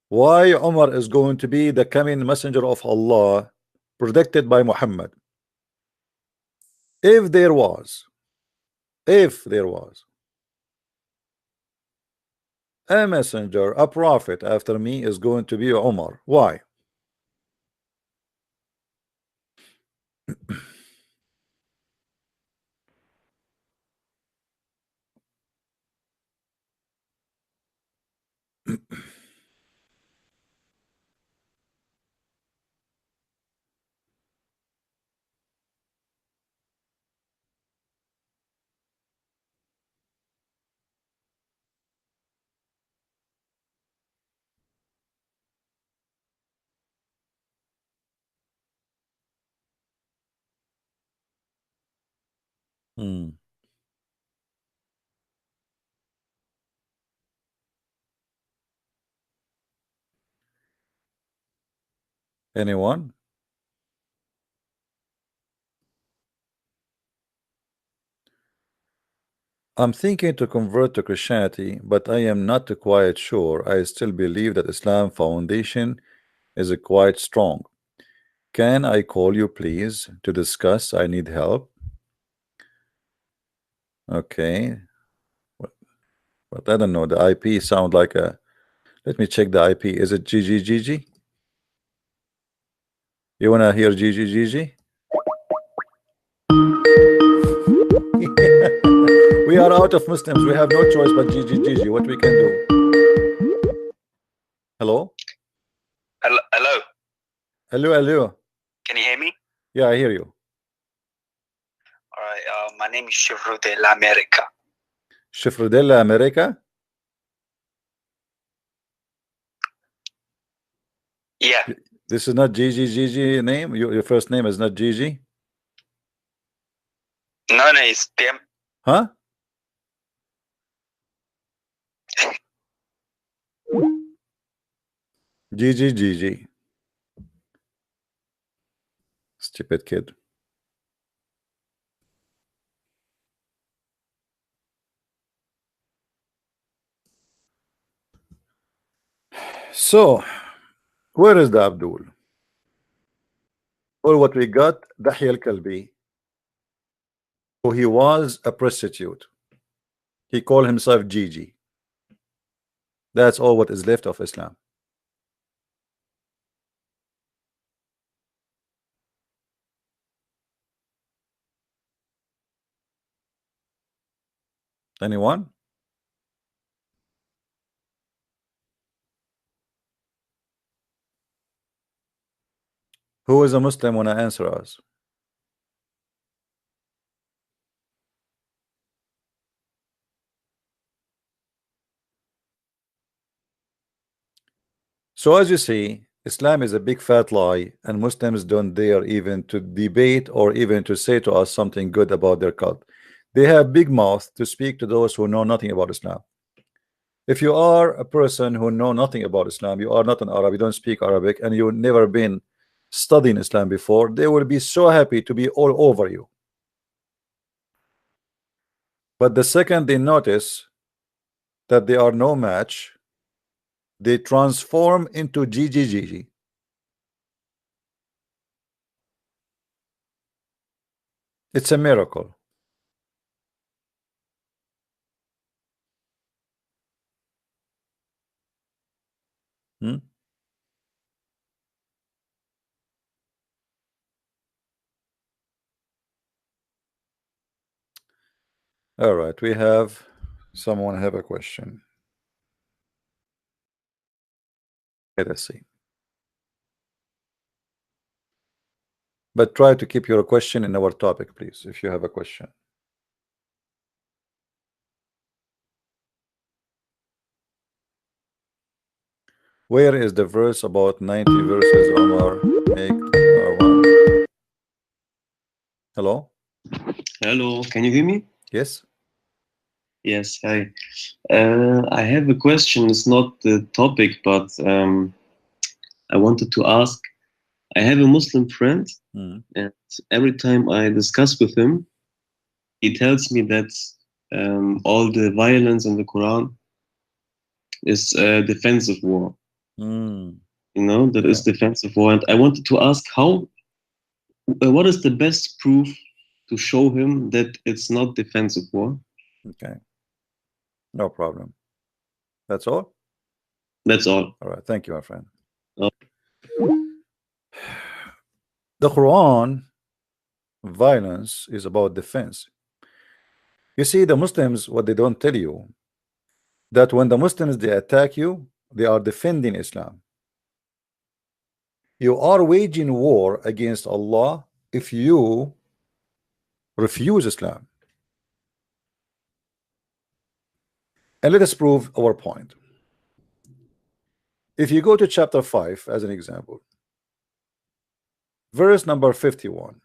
Speaker 1: Why Umar is going to be the coming messenger of Allah predicted by Muhammad? If there was a messenger, a prophet after me, is going to be Umar. Why? Anyone? I'm thinking to convert to Christianity, but I am not quite sure. I still believe that Islam foundation is quite strong. Can I call you, please, to discuss? I need help. Okay. But I don't know. The IP sound like a... Let me check the IP. Is it GGGG? You want to hear GGGG? We are out of Muslims. We have no choice but GGGG. What we can do? Hello?
Speaker 5: Hello.
Speaker 1: Hello.
Speaker 5: Can you hear me?
Speaker 1: Yeah, I hear you.
Speaker 5: All right. My name is Chevrolet de la America.
Speaker 1: Chevrolet de la America?
Speaker 5: Yeah.
Speaker 1: This is not Gigi name? Your first name is not Gigi?
Speaker 5: No, it's them.
Speaker 1: Huh? Gigi. Stupid kid. So, where is the Abdul? All what we got, Dahya al-Kalbi, who he was a prostitute. He called himself Gigi. That's all what is left of Islam. Anyone? Who is a Muslim when I answer us? So as you see, Islam is a big fat lie, and Muslims don't dare even to debate or even to say to us something good about their cult. They have big mouth to speak to those who know nothing about Islam. If you are a person who know nothing about Islam, you are not an Arab, you don't speak Arabic, and you've never been studying Islam before, they will be so happy to be all over you. But the second they notice that they are no match, they transform into Gigi. It's a miracle. Hmm? All right, we have someone have a question. Let us see. But try to keep your question in our topic, please, if you have a question. Where is the verse about 90 verses Umar make one? Hello?
Speaker 6: Hello, can you hear me?
Speaker 1: Yes?
Speaker 6: Yes, hi. I have a question. It's not the topic, but I wanted to ask. I have a Muslim friend, and every time I discuss with him, he tells me that all the violence in the Quran is defensive war. You know, that is defensive war. And I wanted to ask what is the best proof to show him that it's not defensive war?
Speaker 1: Okay. No problem. That's all?
Speaker 6: That's all.
Speaker 1: All right. Thank you, my friend.
Speaker 6: Oh.
Speaker 1: The Quran, violence is about defense. You see, the Muslims, what they don't tell you, that when the Muslims, they attack you, they are defending Islam. You are waging war against Allah if you refuse Islam. And let us prove our point. If you go to chapter 5 as an example, verse number 51,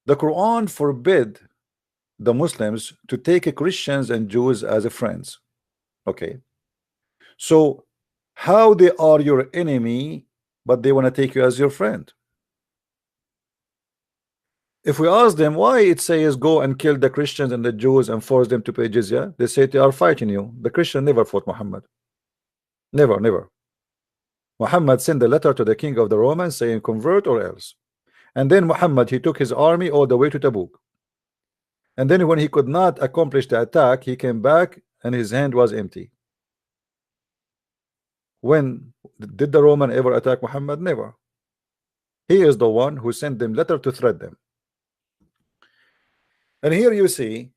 Speaker 1: the Quran forbid the Muslims to take Christians and Jews as friends. Okay, so how they are your enemy but they want to take you as your friend? If we ask them why it says go and kill the Christians and the Jews and force them to pay jizya, they say they are fighting you. The Christian never fought Muhammad. Never. Muhammad sent a letter to the king of the Romans saying convert or else. And then Muhammad, he took his army all the way to Tabuk. And then when he could not accomplish the attack, he came back and his hand was empty. When did the Roman ever attack Muhammad? Never. He is the one who sent them letter to threat them. And here you see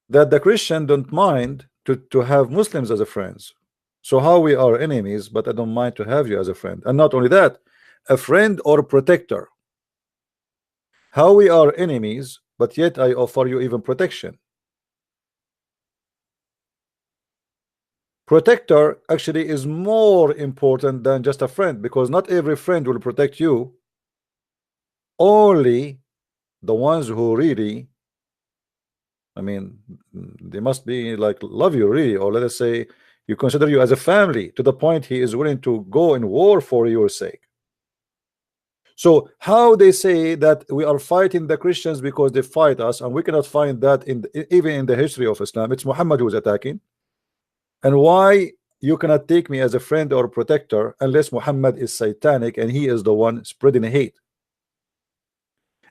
Speaker 1: that the Christian don't mind to have Muslims as a friends. So how we are enemies, but I don't mind to have you as a friend. And not only that, a friend or protector. How we are enemies, but yet I offer you even protection. Protector actually is more important than just a friend, because not every friend will protect you. Only the ones who really, I mean, they must be like love you really, or let us say you consider you as a family, to the point he is willing to go in war for your sake. So how they say that we are fighting the Christians because they fight us, and we cannot find that in even in the history of Islam. It's Muhammad who is attacking. And why you cannot take me as a friend or protector unless Muhammad is satanic and he is the one spreading hate.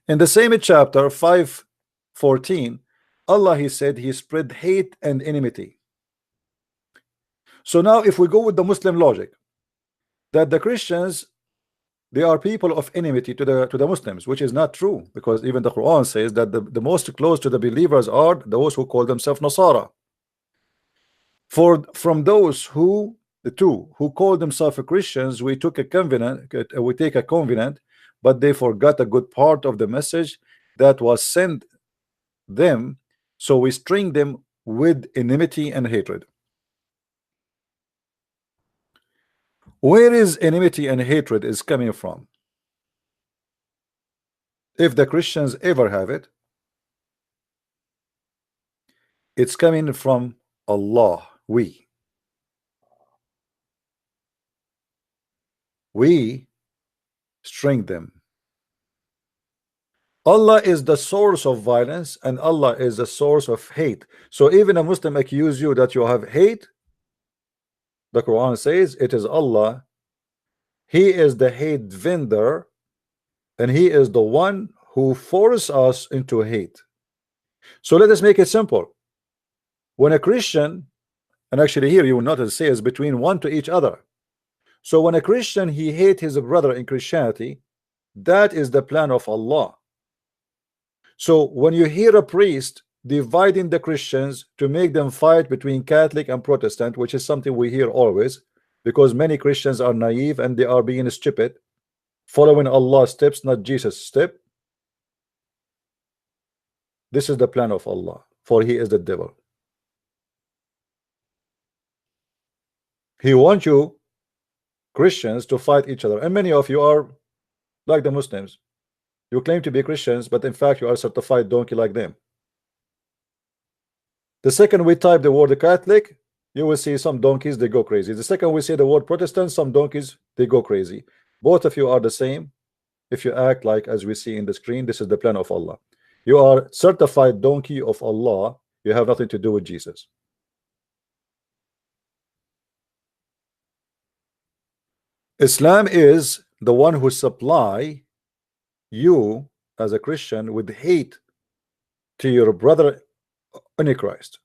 Speaker 1: In the same chapter 5:14, Allah, he said he spread hate and enmity. So now if we go with the Muslim logic that the Christians, they are people of enmity to the Muslims, which is not true, because even the Quran says that the most close to the believers are those who call themselves Nasara. From those who call themselves Christians, we took a covenant, we take a covenant, but they forgot a good part of the message that was sent them, so we string them with enmity and hatred. Where is enmity and hatred is coming from? If the Christians ever have it, it's coming from Allah. We string them. Allah is the source of violence, and Allah is the source of hate. So even a Muslim accuse you that you have hate, the Quran says it is Allah. He is the hate vendor, and he is the one who forces us into hate. So let us make it simple. When a Christian, and actually here you will notice it says between one to each other. So when a Christian he hate his brother in Christianity, that is the plan of Allah. So when you hear a priest dividing the Christians to make them fight between Catholic and Protestant, which is something we hear always, because many Christians are naive and they are being stupid, following Allah's steps, not Jesus' step. This is the plan of Allah, for he is the devil. He wants you Christians to fight each other, and many of you are like the Muslims. You claim to be Christians, but in fact you are a certified donkey like them. The second we type the word Catholic, you will see some donkeys, they go crazy. The second we say the word Protestant, some donkeys, they go crazy. Both of you are the same. If you act like as we see in the screen, this is the plan of Allah. You are certified donkey of Allah. You have nothing to do with Jesus. Islam is the one who supply you as a Christian with hate to your brother in Christ.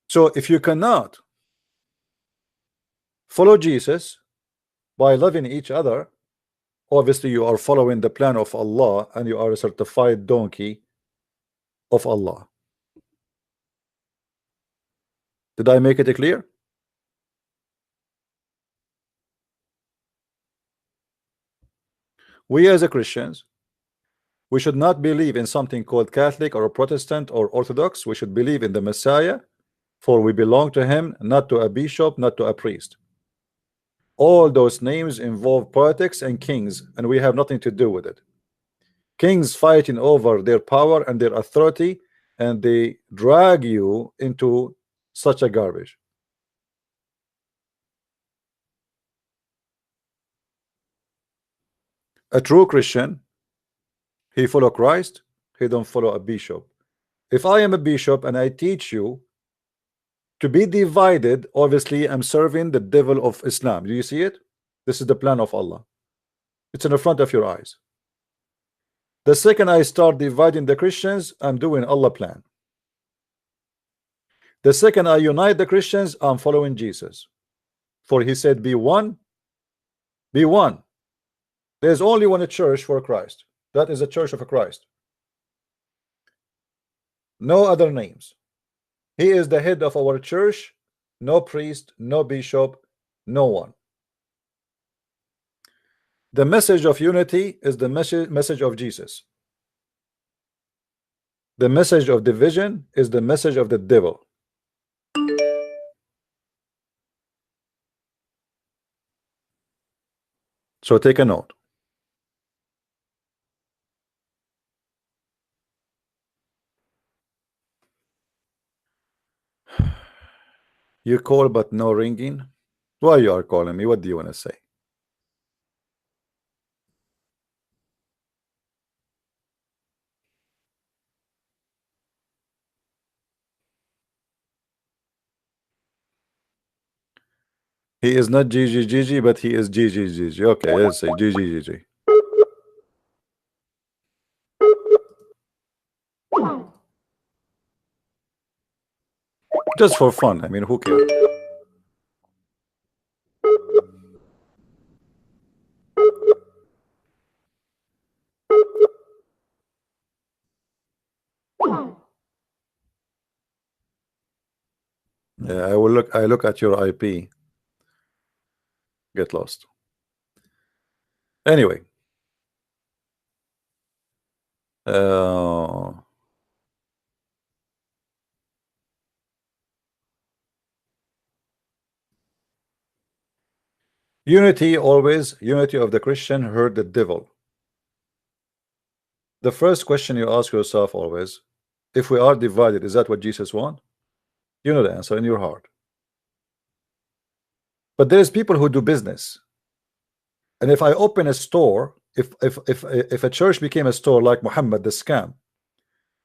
Speaker 1: So if you cannot follow Jesus by loving each other, obviously you are following the plan of Allah, and you are a certified donkey of Allah. Did I make it clear? We as a Christians, we should not believe in something called Catholic or Protestant or Orthodox. We should believe in the Messiah, for we belong to him, not to a bishop, not to a priest. All those names involve politics and kings, and we have nothing to do with it. Kings fighting over their power and their authority, and they drag you into such a garbage. A true Christian, he follow Christ, he don't follow a bishop. If I am a bishop and I teach you to be divided, obviously I'm serving the devil of Islam. Do you see it? This is the plan of Allah. It's in the front of your eyes. The second I start dividing the Christians, I'm doing Allah plan. The second I unite the Christians, I'm following Jesus, for he said be one, be one. There's only one church for Christ. That is the church of Christ. No other names. He is the head of our church. No priest, no bishop, no one. The message of unity is the message of Jesus. The message of division is the message of the devil. So take a note. You call but no ringing. Why you are calling me? What do you want to say? He is not GGGG, but he is GGGG. Okay, let's say GGGG. Just for fun. I mean, who cares? Yeah, I will look. I look at your IP. Get lost. Anyway. Unity always. Unity of the Christian hurt the devil. The first question you ask yourself always, if we are divided, is that what Jesus wants? You know the answer in your heart. But there is people who do business. And if I open a store, if a church became a store like Muhammad, the scam,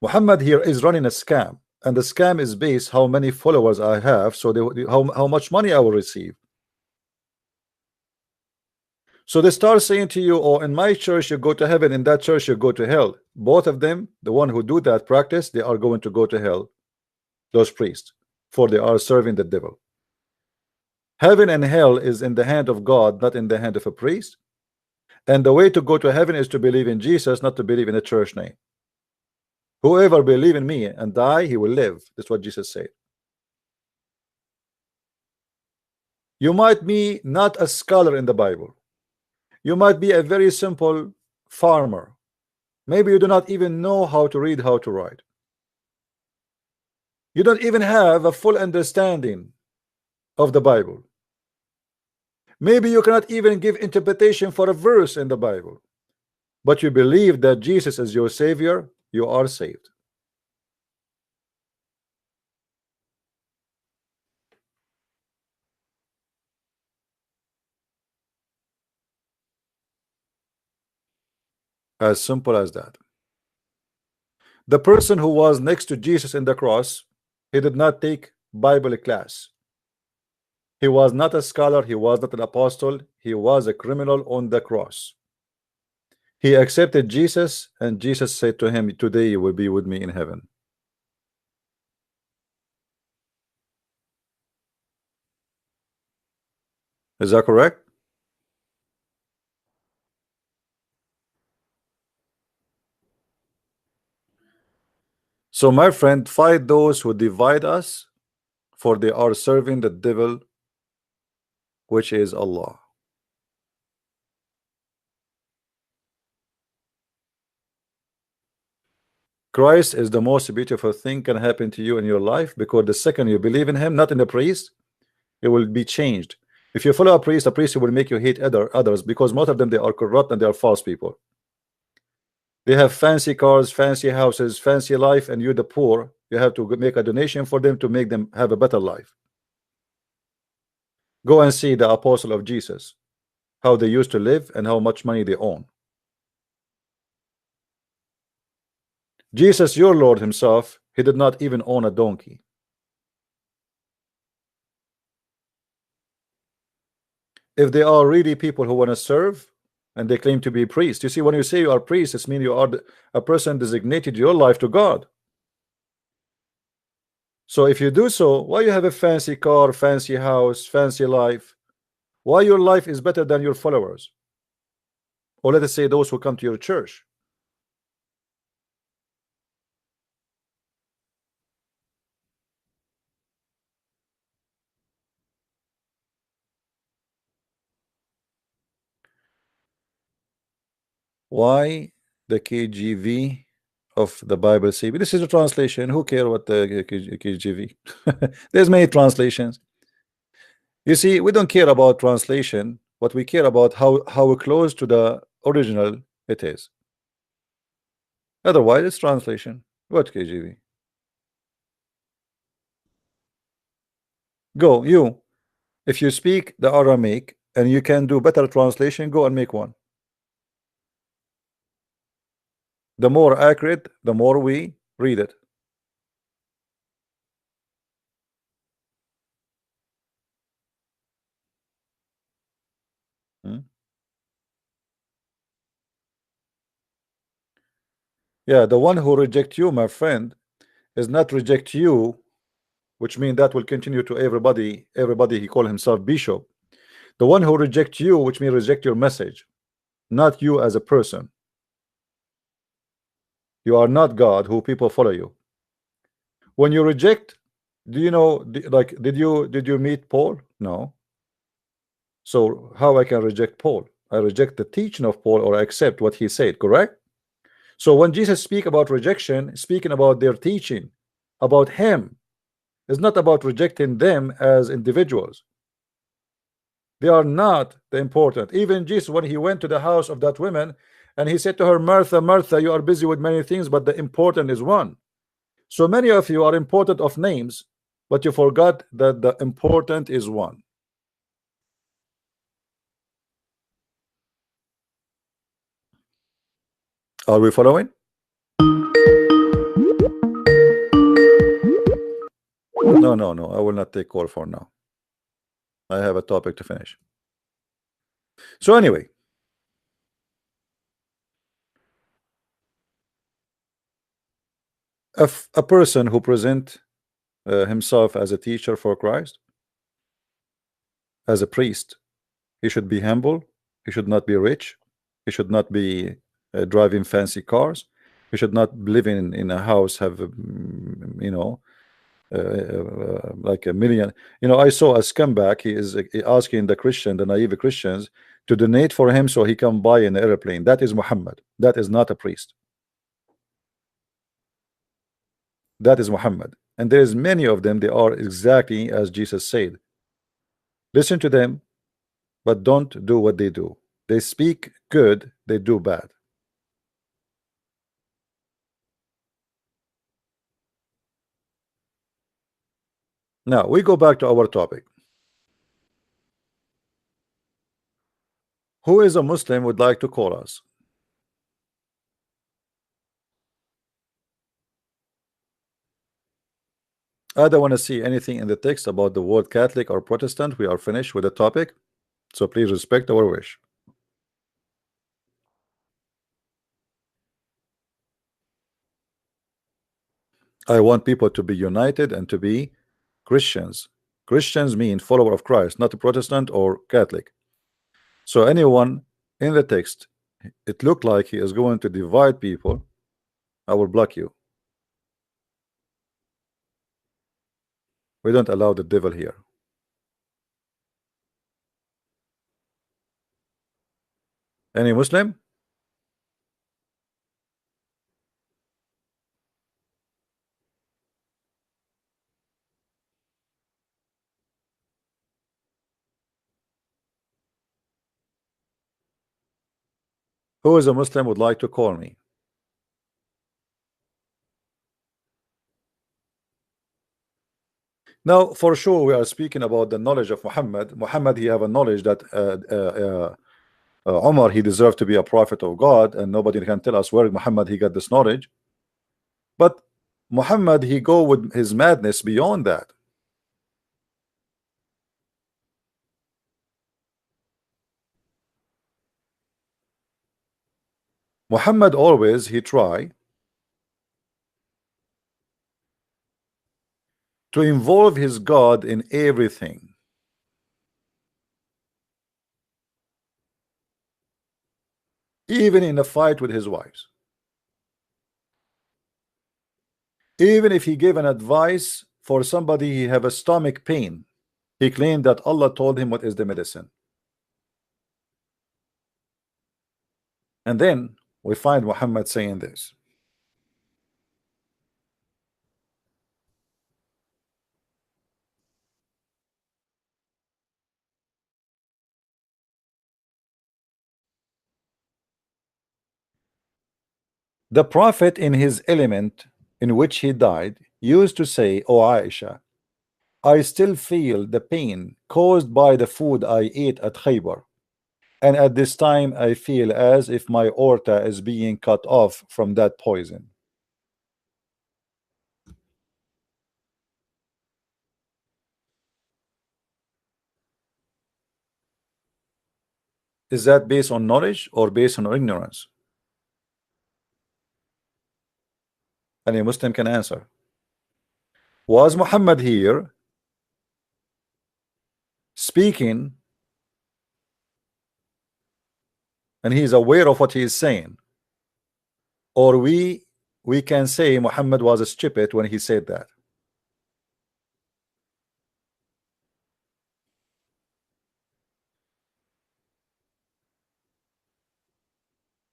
Speaker 1: Muhammad here is running a scam, and the scam is based how many followers I have, so how much money I will receive. So they start saying to you, oh, in my church you go to heaven, in that church you go to hell. Both of them, the one who do that practice, they are going to go to hell, those priests, for they are serving the devil. Heaven and hell is in the hand of God, not in the hand of a priest. And the way to go to heaven is to believe in Jesus, not to believe in a church name. Whoever believe in me and die, he will live. That's what Jesus said. You might be not a scholar in the Bible. You might be a very simple farmer. Maybe you do not even know how to read, how to write. You don't even have a full understanding of the Bible. Maybe you cannot even give interpretation for a verse in the Bible, but you believe that Jesus is your Savior, you are saved. As simple as that. The person who was next to Jesus in the cross, he did not take Bible class. He was not a scholar, he was not an apostle, he was a criminal on the cross. He accepted Jesus, and Jesus said to him, today you will be with me in heaven. Is that correct? So my friend, fight those who divide us, for they are serving the devil, which is Allah. Christ is the most beautiful thing can happen to you in your life, because the second you believe in him, not in the priest, it will be changed. If you follow a priest will make you hate others, because most of them, they are corrupt and they are false people. They have fancy cars, fancy houses, fancy life, and you're the poor. You have to make a donation for them to make them have a better life. Go and see the apostle of Jesus, how they used to live and how much money they own. Jesus, your Lord himself, he did not even own a donkey. If they are really people who want to serve and they claim to be priests, you see, when you say you are priests, it means you are a person designated your life to God. So if you do so, why you have a fancy car, fancy house, fancy life? Why your life is better than your followers? Or let us say those who come to your church. Why the KJV of the Bible say? This is a translation. Who cares what the KJV? There's many translations. You see, we don't care about translation. What we care about how close to the original it is. Otherwise, it's translation. What KJV? Go you. If you speak the Aramaic and you can do better translation, go and make one. The more accurate, the more we read it. Hmm? Yeah, the one who reject you, my friend, is not reject you, which means that will continue to everybody. Everybody he call himself bishop. The one who reject you, which means reject your message, not you as a person. You are not God who people follow you. When you reject, do you know, like, did you meet Paul? No. So how I can reject Paul? I reject the teaching of Paul, or accept what he said, correct? So when Jesus speak about rejection, speaking about their teaching, about him, it's not about rejecting them as individuals. They are not the important. Even Jesus, when he went to the house of that woman, and he said to her, Martha, Martha, you are busy with many things, but the important is one. So many of you are important of names, but you forgot that the important is one. Are we following? No, no, no. I will not take call for now. I have a topic to finish. So anyway, if a person who present himself as a teacher for Christ, as a priest, he should be humble. He should not be rich. He should not be driving fancy cars. He should not live in a house, have you know, like a million. You know, I saw a scumbag. He is asking the naive Christians, to donate for him so he can buy an airplane. That is Muhammad. That is not a priest. That is Muhammad. And there is many of them. They are exactly as Jesus said. Listen to them, but don't do what they do. They speak good, they do bad. Now we go back to our topic. Who is a Muslim would like to call us? I don't want to see anything in the text about the word Catholic or Protestant. We are finished with the topic, so please respect our wish. I want people to be united and to be Christians. Christians mean follower of Christ, not a Protestant or Catholic. So anyone in the text, it looked like he is going to divide people, I will block you. We don't allow the devil here. Any Muslim? Who is a Muslim would like to call me? Now, for sure, we are speaking about the knowledge of Muhammad. Muhammad, he have a knowledge that Umar, he deserved to be a prophet of God, and nobody can tell us where Muhammad he got this knowledge. But Muhammad, he go with his madness beyond that. Muhammad always he try to involve his God in everything. Even in a fight with his wives. Even if he gave an advice for somebody he have a stomach pain, he claimed that Allah told him what is the medicine. And then we find Muhammad saying this. The Prophet in his element in which he died used to say, "O Aisha, I still feel the pain caused by the food I ate at Khaybar, and at this time I feel as if my aorta is being cut off from that poison." Is that based on knowledge or based on ignorance? Any Muslim can answer. Was Muhammad here speaking and he is aware of what he is saying, or we can say Muhammad was a stupid when he said that?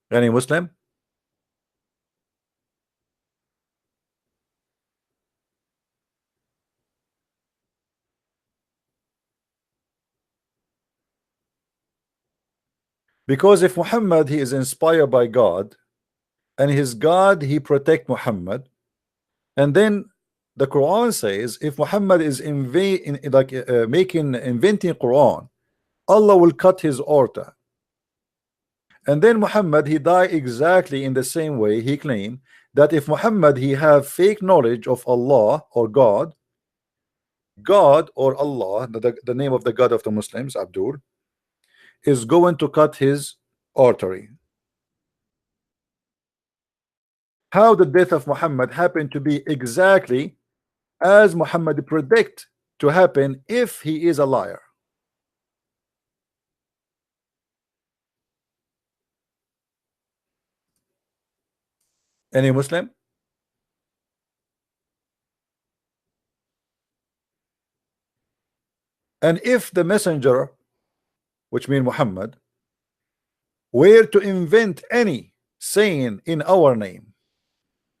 Speaker 1: Any Muslim? Because if Muhammad, he is inspired by God, and his God, he protect Muhammad, and then the Quran says if Muhammad is inventing Quran, Allah will cut his aorta, and then Muhammad he die exactly in the same way. He claimed that if Muhammad he have fake knowledge of Allah or God or Allah, the name of the God of the Muslims, Abdul, is going to cut his artery. How the death of Muhammad happened to be exactly as Muhammad predict to happen if he is a liar? Any Muslim? And if the messenger, which means Muhammad, were to invent any saying in our name,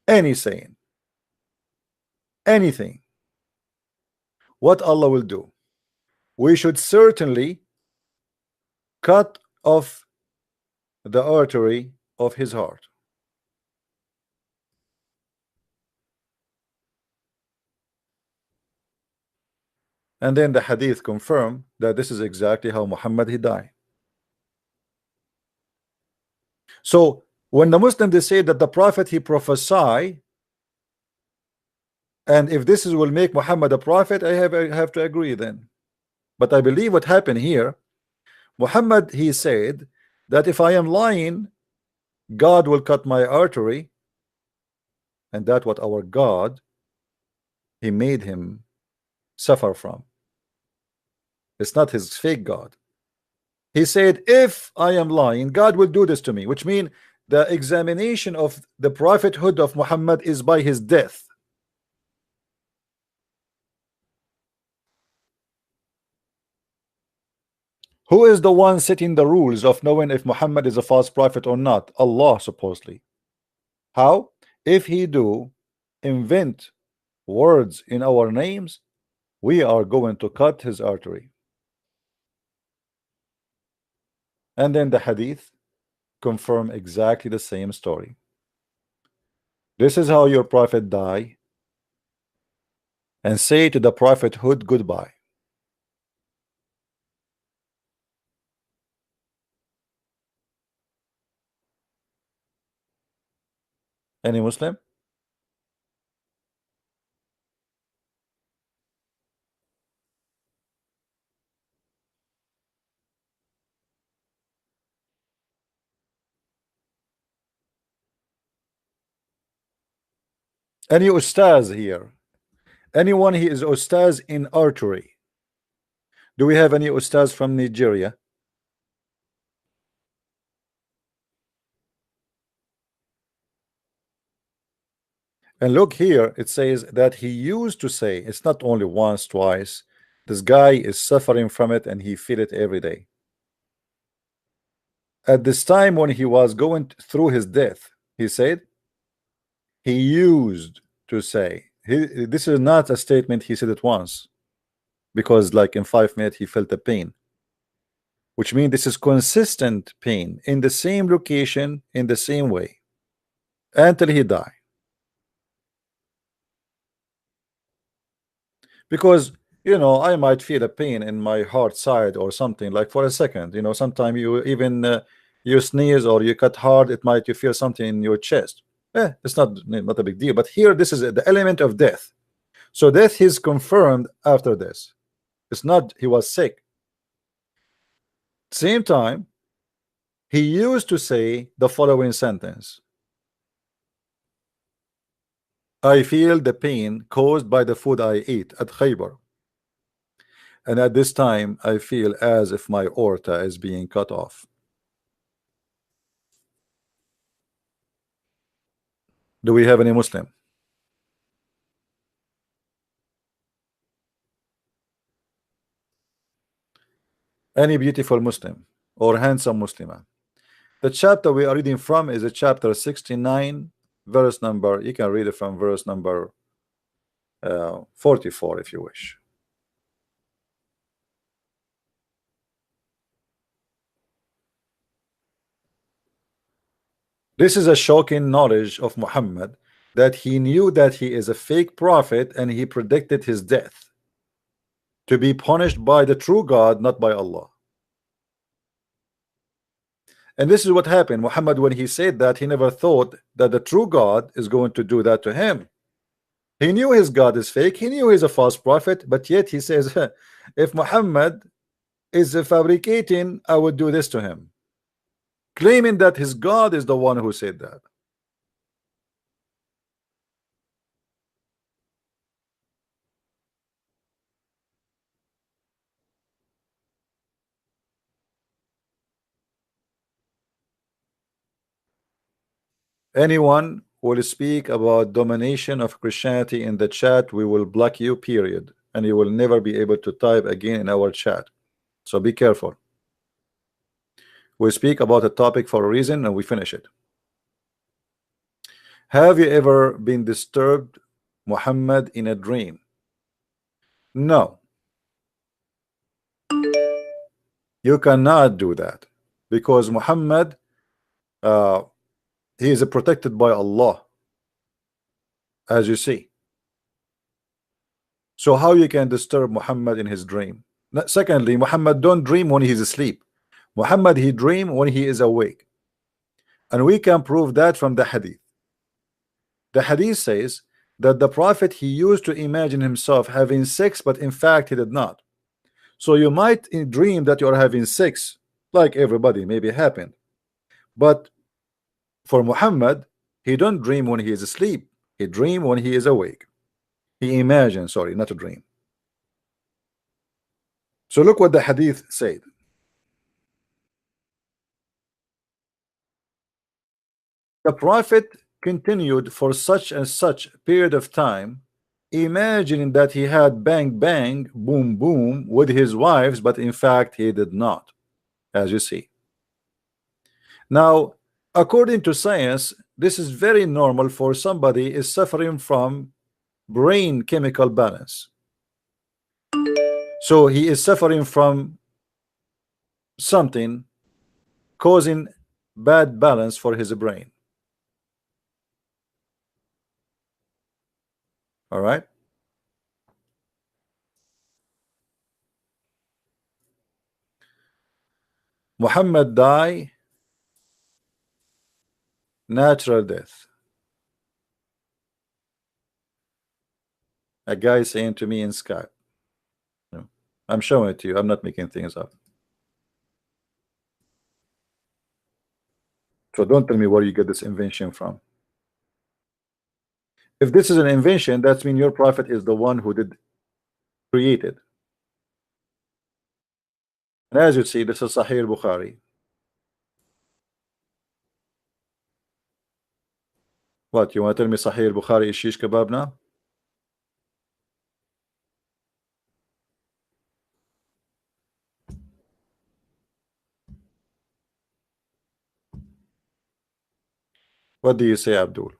Speaker 1: any saying, anything, what Allah will do? We should certainly cut off the artery of his heart. And then the hadith confirm that this is exactly how Muhammad he died. So when the Muslims they say that the Prophet he prophesy, and if this will make Muhammad a prophet, I have to agree then. But I believe what happened here, Muhammad he said that if I am lying, God will cut my artery, and that what our God he made him suffer from. It's not his fake God. He said if I am lying, God will do this to me, which means the examination of the prophethood of Muhammad is by his death. Who is the one setting the rules of knowing if Muhammad is a false prophet or not? Allah, supposedly. How? If he do invent words in our names, we are going to cut his artery. And then the hadith confirm exactly the same story. This is how your prophet die, and say to the prophethood goodbye. Any Muslim? Any ustaz here? Anyone he is ustaz in archery? Do we have any ustaz from Nigeria? And look here, it says that he used to say, it's not only once, twice. This guy is suffering from it and he feel it every day. At this time when he was going through his death, he said, he used to say, this is not a statement he said it once, because like in 5 minutes he felt the pain, which means this is consistent pain in the same location, in the same way. until he die. Because I might feel a pain in my heart side or something, like for a second. Sometimes you even you sneeze or you cut hard, you feel something in your chest. It's not a big deal. But here, this is the element of death. So death is confirmed after this. It's not he was sick. Same time, he used to say the following sentence: I feel the pain caused by the food I eat at Khaybar, and at this time I feel as if my aorta is being cut off. Do we have any Muslim? Any beautiful Muslim or handsome Muslimah? The chapter we are reading from is a chapter 69, verse number, you can read it from verse number 44 if you wish. This is a shocking knowledge of Muhammad, that he knew that he is a fake prophet, and he predicted his death to be punished by the true God, not by Allah. And this is what happened. Muhammad, when he said that, he never thought that the true God is going to do that to him. He knew his God is fake, he knew he's a false prophet, but yet he says, if Muhammad is fabricating, I would do this to him, claiming that his God is the one who said that. Anyone will speak about domination of Christianity in the chat, we will block you, period, and you will never be able to type again in our chat. So be careful. We speak about a topic for a reason and we finish it. Have you ever been disturbed, Muhammad, in a dream? No. You cannot do that, because Muhammad he is protected by Allah, as you see. So how you can disturb Muhammad in his dream? Secondly, Muhammad don't dream when he's asleep. Muhammad, he dream when he is awake, and we can prove that from the hadith. The hadith says that the prophet, he used to imagine himself having sex, but in fact he did not. So you might dream that you are having sex, like everybody, maybe happened, but for Muhammad, he don't dream when he is asleep, he dream when he is awake. He imagines, sorry, not a dream. So look what the hadith said. The prophet continued for such and such period of time, imagining that he had bang bang, boom boom with his wives, but in fact he did not, as you see. Now, according to science, this is very normal for somebody is suffering from brain chemical balance. So he is suffering from something causing bad balance for his brain. All right. Muhammad died natural death. A guy saying to me in Skype. I'm showing it to you. I'm not making things up. So don't tell me where you get this invention from. If this is an invention, that means your prophet is the one who did create it. And as you see, this is Sahih Bukhari. What, you want to tell me Sahih Bukhari is shish kebab now? What do you say, Abdul?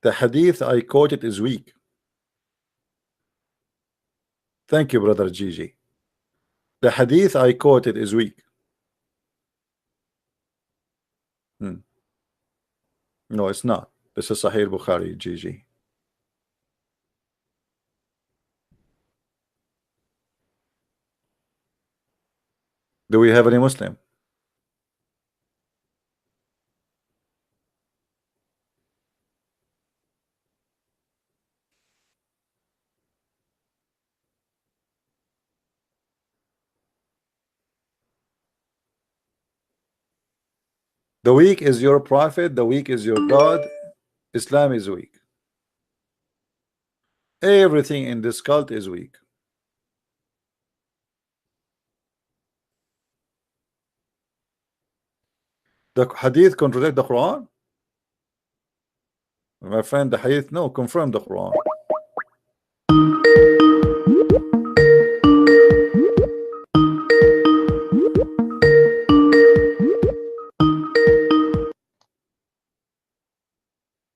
Speaker 1: The hadith I quoted is weak. Thank you, brother Gigi. The hadith I quoted is weak. No, it's not. This is Sahih Bukhari, GG. Do we have any Muslim? The weak is your prophet, the weak is your God. Islam is weak. Everything in this cult is weak. The hadith contradict the Quran? My friend, the hadith no confirm the Quran.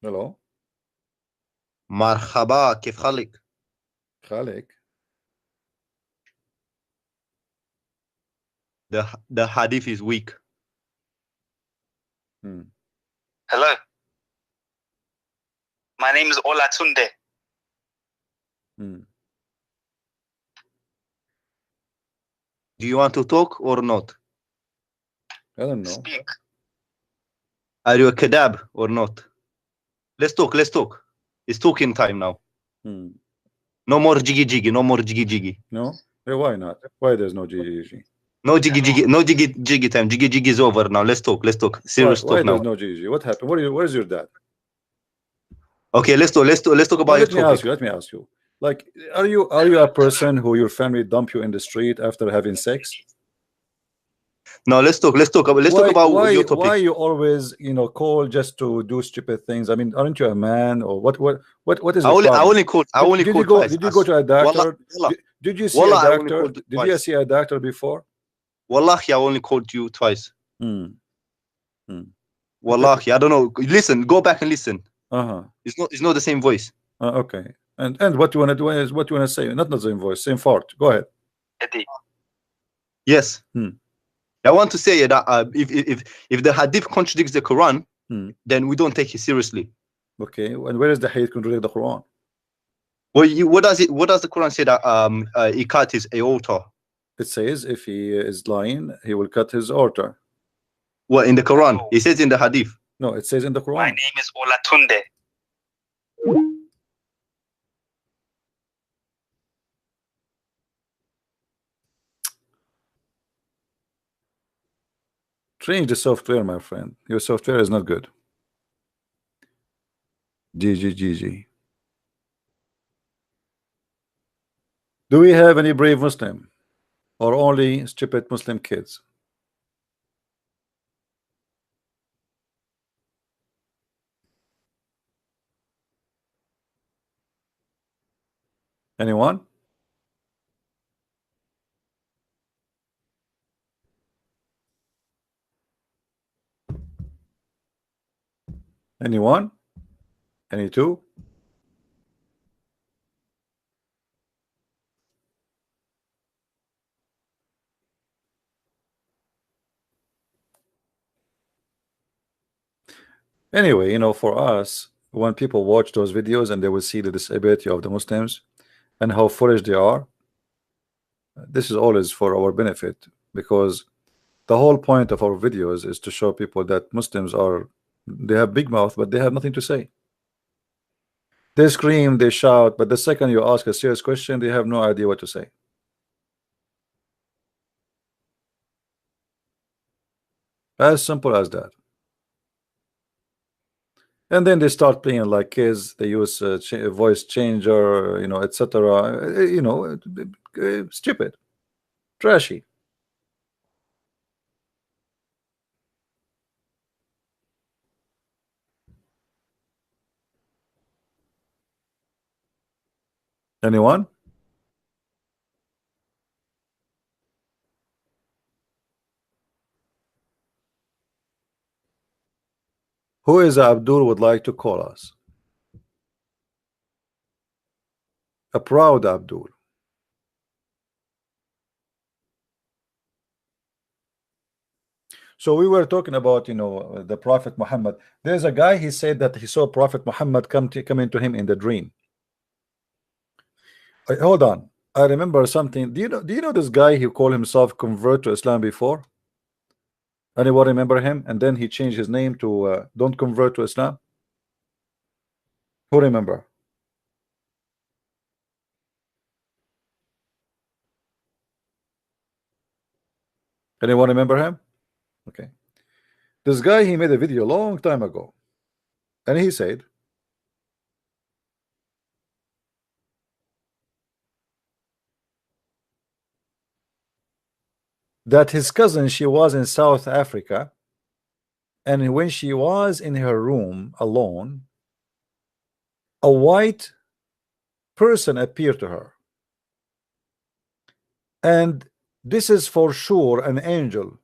Speaker 1: Hello.
Speaker 4: مرحبا كيف حالك؟
Speaker 1: Khalik.
Speaker 4: The hadith is weak.
Speaker 5: Hello. My name is Olatunde.
Speaker 4: Do you want to talk or not?
Speaker 1: I don't know.
Speaker 5: Speak.
Speaker 4: Are you a kadab or not? Let's talk. Let's talk. It's talking time now. No more jiggy jiggy. No more jiggy jiggy.
Speaker 1: No? Hey, why not? Why there's no GG?
Speaker 4: No jiggy jiggy. No jiggy jiggy time. Jiggy jiggy is over now. Let's talk. Let's talk. Serious
Speaker 1: Why
Speaker 4: talk now.
Speaker 1: there's no GG? What happened? Where's your dad?
Speaker 4: Okay, let's talk. Let's talk about your
Speaker 1: Let me
Speaker 4: topic.
Speaker 1: ask you. Like, are you a person who your family dump you in the street after having sex?
Speaker 4: No, let's talk. Let's talk about your topic.
Speaker 1: Why you always call just to do stupid things? I mean, aren't you a man or what is your problem?
Speaker 4: I only called twice.
Speaker 1: Did you go to a doctor?
Speaker 4: Wallah.
Speaker 1: Did you see a doctor? Did you see a doctor before?
Speaker 4: Wallahi, I only called you twice. Wallahi, I don't know. Listen, go back and listen. It's not the same voice.
Speaker 1: Okay. And what you want to do is what you want to say. Not the same voice, same fart. Go ahead.
Speaker 4: Yes. I want to say that if the hadith contradicts the Quran, then we don't take it seriously.
Speaker 1: Okay. And where is the hadith contradict the Quran?
Speaker 4: Well, what does the Quran say that he cut his aorta?
Speaker 1: It says if he is lying, he will cut his aorta.
Speaker 4: Well, in the Quran, it says in the hadith.
Speaker 1: No, it says in the Quran.
Speaker 5: My name is Olatunde.
Speaker 1: Change the software, my friend. Your software is not good. GG. Do we have any brave Muslim or only stupid Muslim kids? Anyone? Anyone? Any two? Anyway, for us, when people watch those videos and they will see the disability of the Muslims and how foolish they are, this is always for our benefit, because the whole point of our videos is to show people that Muslims they have big mouth, but they have nothing to say. They scream, they shout, but the second you ask a serious question, they have no idea what to say. As simple as that. And then they start playing like kids. They use voice changer, etc. Stupid, trashy. Anyone? Who is Abdul would like to call us? A proud Abdul. So we were talking about, you know, the Prophet Muhammad. There's a guy, he said that he saw Prophet Muhammad come into him in the dream. Hold on, I remember something. Do you know this guy who called himself convert to Islam before? Anyone remember him? And then he changed his name to don't convert to Islam. Who remember? Anyone remember him? Okay. This guy, he made a video a long time ago, and he said that his cousin, she was in South Africa, and when she was in her room alone, a white person appeared to her, and this is for sure an angel,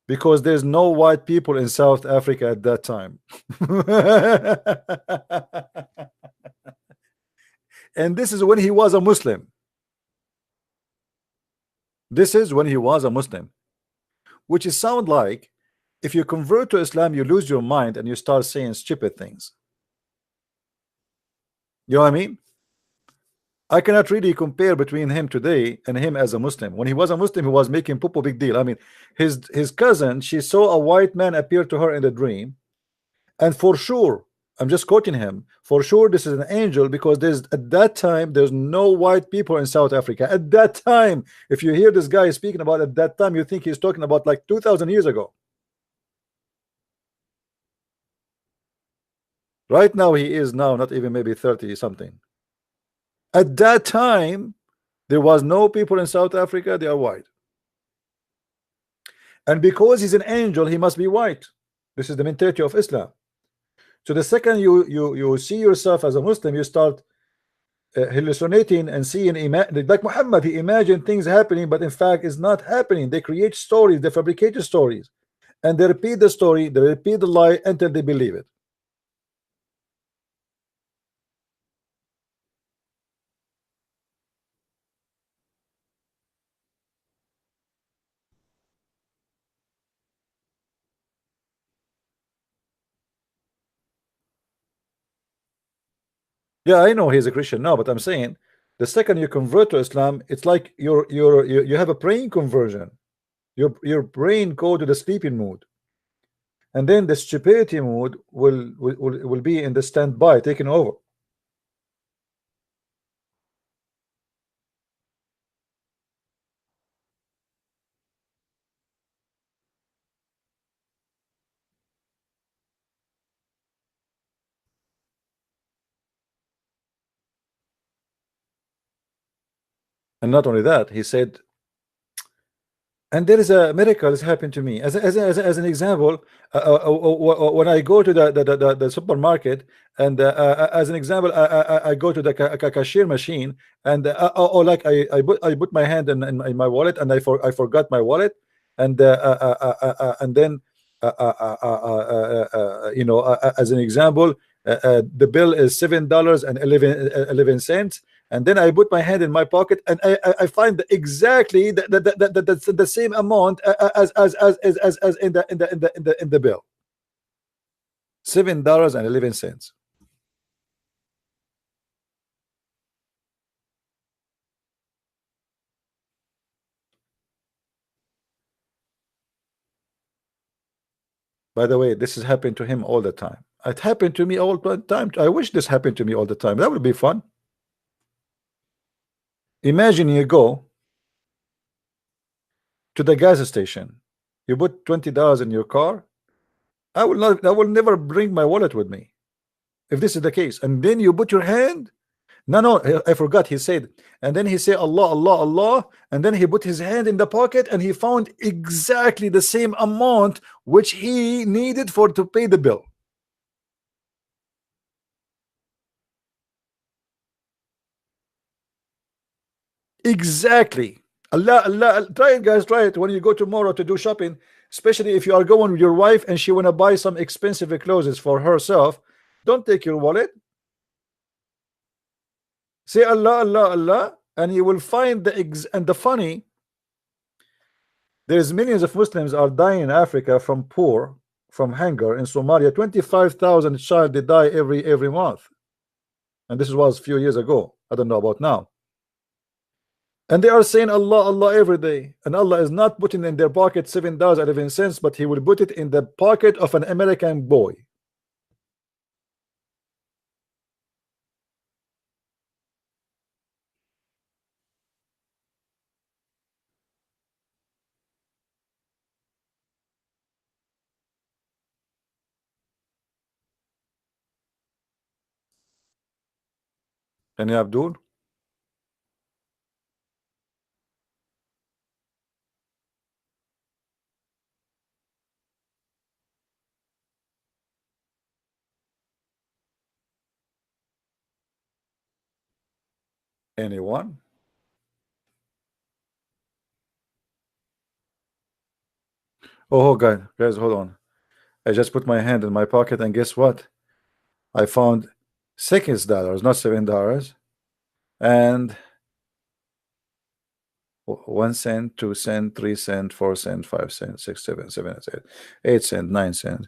Speaker 1: because there's no white people in South Africa at that time. And this is when he was a Muslim. This is when he was a Muslim, which is sound like if you convert to Islam, you lose your mind and you start saying stupid things. You know what I mean? I cannot really compare between him today and him as a Muslim. When he was a Muslim, he was making poop a big deal. I mean, his cousin, she saw a white man appear to her in the dream, and for sure, I'm just quoting him, for sure this is an angel, because there's at that time there's no white people in South Africa at that time. If you hear this guy speaking about at that time, you think he's talking about like 2,000 years ago. Right now he is now not even maybe 30 something. At that time there was no people in South Africa, they are white, and because he's an angel, he must be white. This is the mentality of Islam. So the second you see yourself as a Muslim, you start hallucinating and seeing, like Muhammad, he imagined things happening, but in fact it's not happening. They create stories, they fabricate stories, and they repeat the story, they repeat the lie until they believe it. Yeah, I know he's a Christian now, but I'm saying the second you convert to Islam, it's like you have a brain conversion. Your brain go to the sleeping mood, and then the stupidity mood will be in the standby, taking over. And not only that, he said, and there is a miracle has happened to me. As an example, when I go to the supermarket, and as an example, I go to the cashier machine, and or like I put my hand in my wallet, and I forgot my wallet, and then you know, as an example, the bill is $7.11, and then I put my hand in my pocket, and I find exactly the same amount as in the bill, $7.11. By the way, this is happening to him all the time. It happened to me all the time. I wish this happened to me all the time. That would be fun. Imagine you go to the gas station, you put $20 in your car. I will never bring my wallet with me if this is the case. And then you put your hand. No, I forgot. He said, and then he said Allah, Allah, Allah, and then he put his hand in the pocket, and he found exactly the same amount which he needed to pay the bill. Exactly. Allah, try it, guys, try it when you go tomorrow to do shopping, especially if you are going with your wife and she want to buy some expensive clothes for herself. Don't take your wallet. Say Allah, Allah, Allah, and you will find and the funny, There's millions of Muslims are dying in Africa from poor, from hunger. In Somalia, 25,000 child they die every month, and this was a few years ago. I don't know about now. And they are saying Allah, Allah every day, and Allah is not putting in their pocket $7.11, but He will put it in the pocket of an American boy. Any Abdul? Anyone? Oh, God, guys, hold on. I just put my hand in my pocket, and guess what? I found $6, not $7, and 1 cent, 2 cent, 3 cent, 4 cent, 5 cent, 6, 7, 7, 8 cent, 9 cent,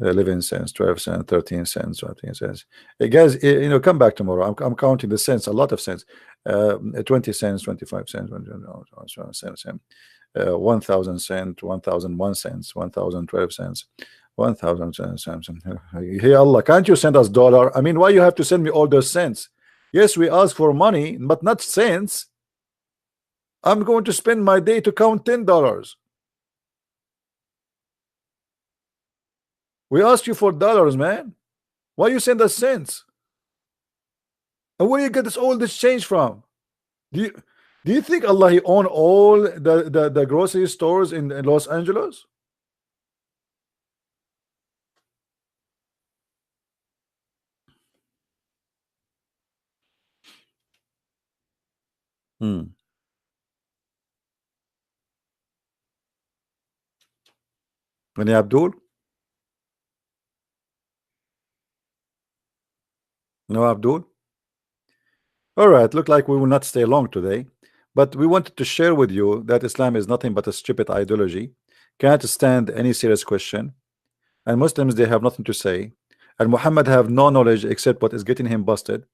Speaker 1: 11 cents, 12 cent, 13 cents, 14 cents. Hey guys, you know, come back tomorrow. I'm counting the cents, a lot of cents. 20 cents, 25 cents, 1,000 cents, 1,001 cents, 1,012 cents, 1,000 cents. Hey Allah, can't you send us dollar? I mean, why you have to send me all those cents? Yes, we ask for money, but not cents. I'm going to spend my day to count $10. We ask you for dollars, man. Why you send us cents? And where you get all this change from? Do you think Allah He own all the grocery stores in Los Angeles? Any Abdul? No Abdul? All right, look like we will not stay long today, but we wanted to share with you that Islam is nothing but a stupid ideology, can't stand any serious question, and Muslims, they have nothing to say, and Muhammad have no knowledge except what is getting him busted.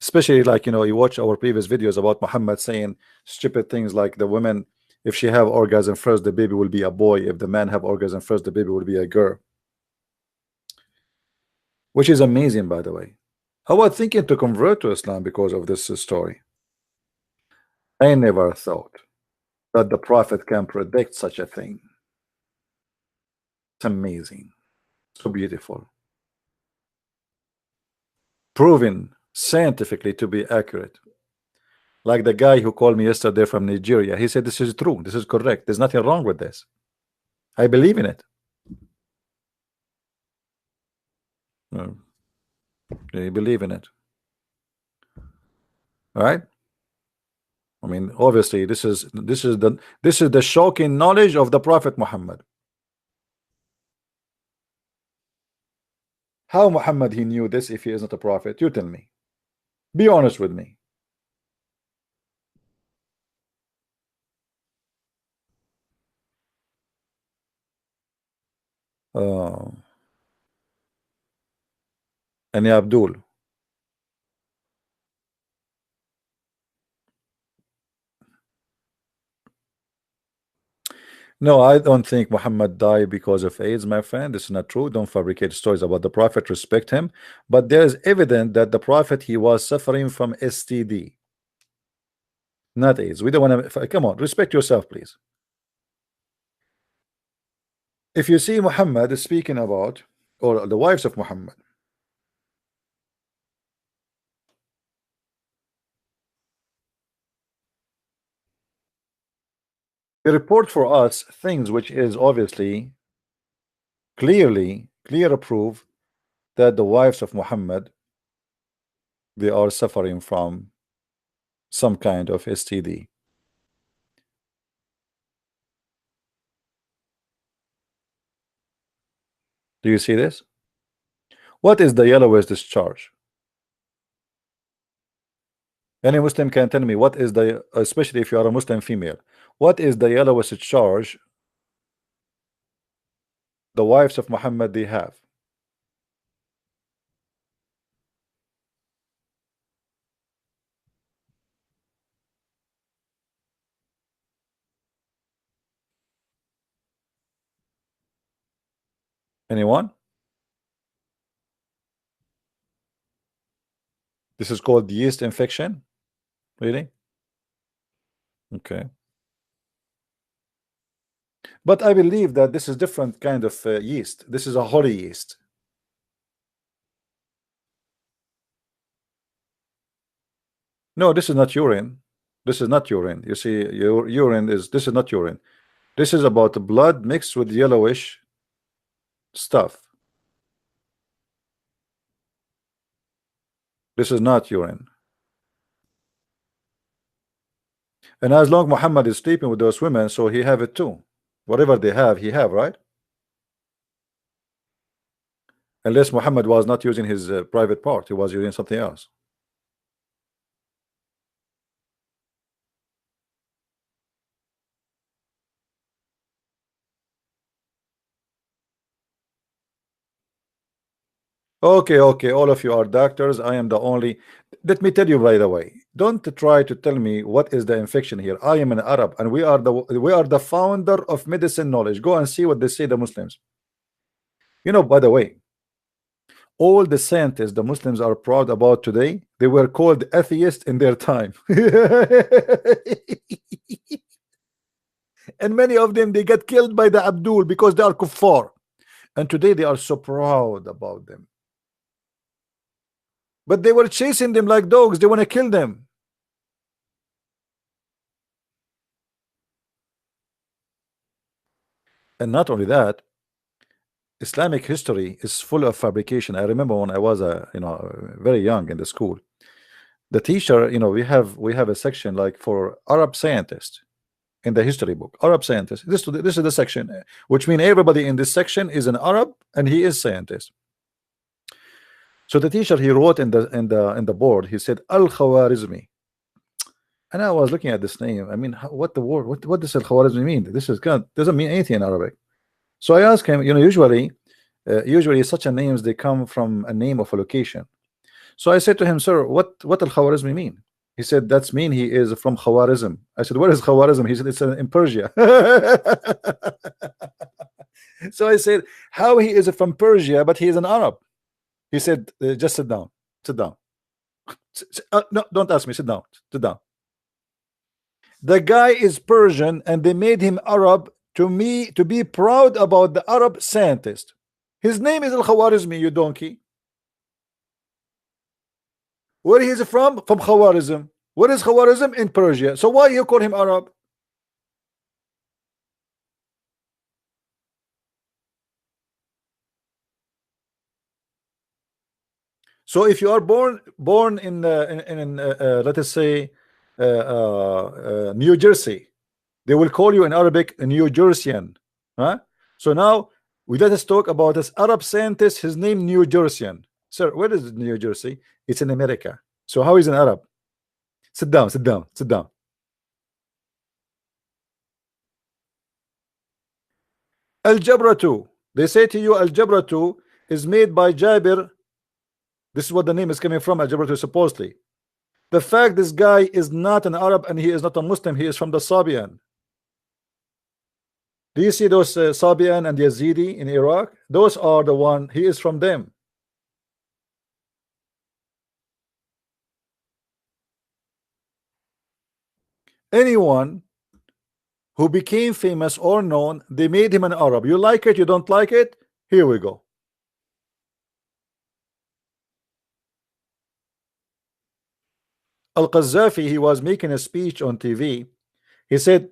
Speaker 1: Especially, like, you know, you watch our previous videos about Muhammad saying stupid things like the woman, if she have orgasm first, the baby will be a boy. If the man have orgasm first, the baby will be a girl. Which is amazing, by the way. I was thinking to convert to Islam because of this story. I never thought that the Prophet can predict such a thing. It's amazing. So beautiful. Proven scientifically to be accurate. Like the guy who called me yesterday from Nigeria, he said this is true, this is correct, there's nothing wrong with this. I believe in it. They believe in it. All right. I mean, obviously, this is the shocking knowledge of the Prophet Muhammad. How Muhammad he knew this if he is not a prophet? You tell me. Be honest with me. Any Abdul? No, I don't think Muhammad died because of AIDS, my friend. This is not true. Don't fabricate stories about the Prophet. Respect him. But there is evidence that the Prophet he was suffering from STD, not AIDS. We don't want to. Come on, respect yourself, please. If you see Muhammad is speaking about, or the wives of Muhammad, they report for us things which is obviously clear proof that the wives of Muhammad, they are suffering from some kind of STD. Do you see this? What is the yellowish discharge? Any Muslim can tell me what is the, especially if you are a Muslim female, What is the yellowest charge the wives of Muhammad they have? Anyone? This is called yeast infection. Really? Okay. But I believe that this is different kind of yeast. This is a holy yeast. No, this is not urine. This is not urine. You see, your urine is, this is not urine. This is about the blood mixed with yellowish stuff. This is not urine. And as long Muhammad is sleeping with those women, so he have it too. Whatever they have, he have, right? Unless Muhammad was not using his private part, he was using something else. Okay, all of you are doctors. I am the only. Let me tell you, by the way, don't try to tell me what is the infection here. I am an Arab, and we are the founder of medicine knowledge. Go and see what they say, the Muslims. You know, by the way, all the scientists the Muslims are proud about today, they were called atheists in their time. And many of them, they get killed by the Abdul because they are kuffar. And today they are so proud about them. But they were chasing them like dogs. They want to kill them. And not only that, Islamic history is full of fabrication. I remember when I was very young in the school, the teacher, we have a section like for Arab scientists in the history book. Arab scientists. This is the section, which means everybody in this section is an Arab and he is scientist. So the teacher, he wrote in the board, he said Al-Khwarizmi. And I was looking at this name. I mean, what does Al-Khwarizmi mean? This is God, doesn't mean anything in Arabic. So I asked him, usually such a names, they come from a name of a location. So I said to him, sir, what Al-Khwarizmi mean? He said, that's mean he is from Khwarizm. I said, where is Khwarizm? He said, it's in Persia. So I said, how he is from Persia, but he is an Arab? He said, just sit down. No, don't ask me. Sit down. The guy is Persian, and they made him Arab to be proud about the Arab scientist. His name is Al-Khwarizmi, you donkey. Where he is from? From Khwarizm. Where is Khwarizm? In Persia. So why you call him Arab? So if you are born in let us say New Jersey, they will call you in Arabic a New Jerseyan, huh? So now let us talk about this Arab scientist. His name New Jerseyan. Sir, where is New Jersey? It's in America. So how is an Arab? Sit down. Al-Jabra 2. They say to you Al-Jabra 2 is made by Jabir. This is what the name is coming from, Al-Jabra 2, supposedly. The fact this guy is not an Arab and he is not a Muslim, he is from the Sabian. Do you see those Sabian and Yazidi in Iraq? Those are the one, he is from them. Anyone who became famous or known, they made him an Arab. You like it, you don't like it? Here we go. Al-Qaddafi, he was making a speech on TV. He said,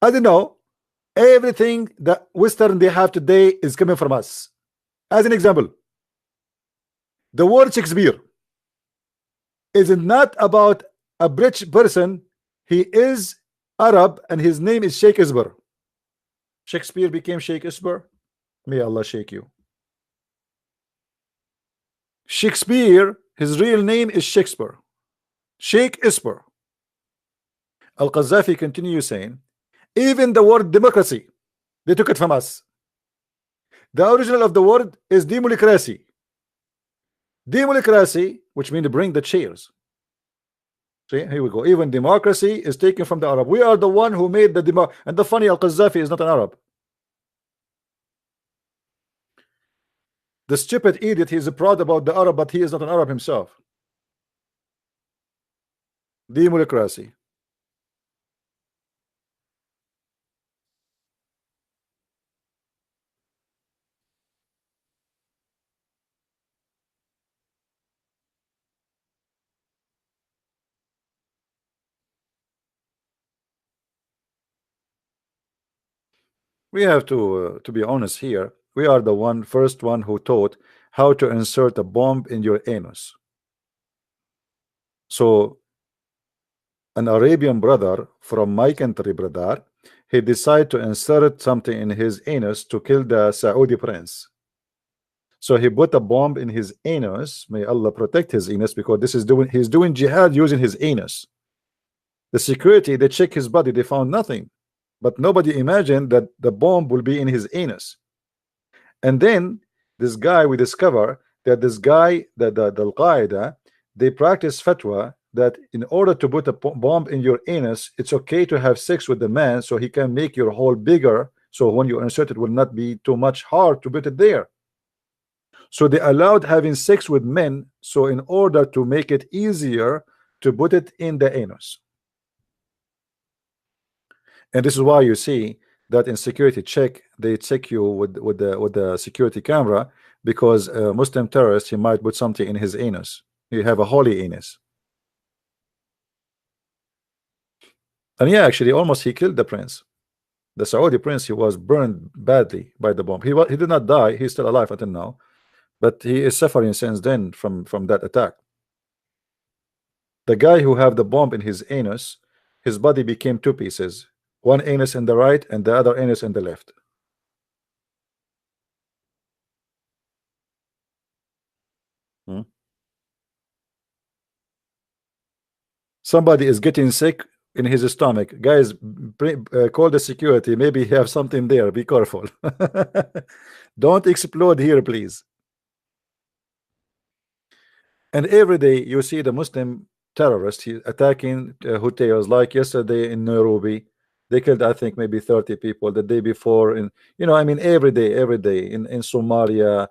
Speaker 1: I don't know, everything that Western they have today is coming from us. As an example, the word Shakespeare is not about a British person. He is Arab and his name is Shakespeare. Shakespeare became Shakespeare. May Allah shake you. Shakespeare, his real name is Shakespeare. Shakespeare. Al-Qaddafi continue saying, even the word democracy, they took it from us. The original of the word is democracy. Democracy, which means to bring the chairs. See, here we go. Even democracy is taken from the Arab. We are the one who made the demo. And the funny, Al-Qaddafi is not an Arab. The stupid idiot, he is proud about the Arab, but he is not an Arab himself. Democracy. We have to be honest here. We are the first one who taught how to insert a bomb in your anus. So an Arabian brother from my country, brother, he decided to insert something in his anus to kill the Saudi prince. So he put a bomb in his anus. May Allah protect his anus, because he's doing jihad using his anus. The security, they check his body, they found nothing. But nobody imagined that the bomb will be in his anus. And then this guy, we discover that this guy, the Al-Qaeda, they practice fatwa that in order to put a bomb in your anus, it's okay to have sex with the man, so he can make your hole bigger, so when you insert it will not be too much hard to put it there. So they allowed having sex with men, so in order to make it easier to put it in the anus. And this is why you see that in security check, they check you with the security camera, because a Muslim terrorist, he might put something in his anus. You have a holy anus. And yeah, actually, almost he killed the prince. The Saudi prince, he was burned badly by the bomb. He did not die. He's still alive until now, but he is suffering since then from that attack. The guy who have the bomb in his anus, his body became two pieces. One anus in the right and the other anus in the left. Somebody is getting sick in his stomach. Guys, call the security. Maybe he have something there. Be careful. Don't explode here, please. And every day you see the Muslim terrorists attacking hotels. Like yesterday in Nairobi, they killed, I think, maybe 30 people. The day before, in I mean, every day in Somalia,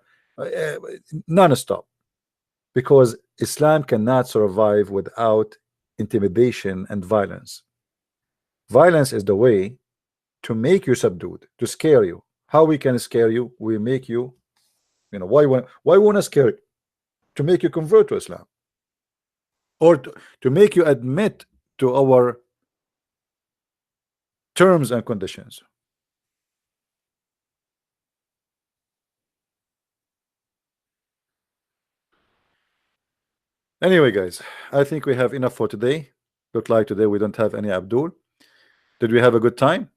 Speaker 1: non-stop. Because Islam cannot survive without intimidation and violence. Violence is the way to make you subdued, to scare you. How we can scare you? We make you, why want to scare you? To make you convert to Islam, or to make you admit to our terms and conditions. Anyway, guys, I think we have enough for today. Look like today we don't have any Abdul. Did we have a good time?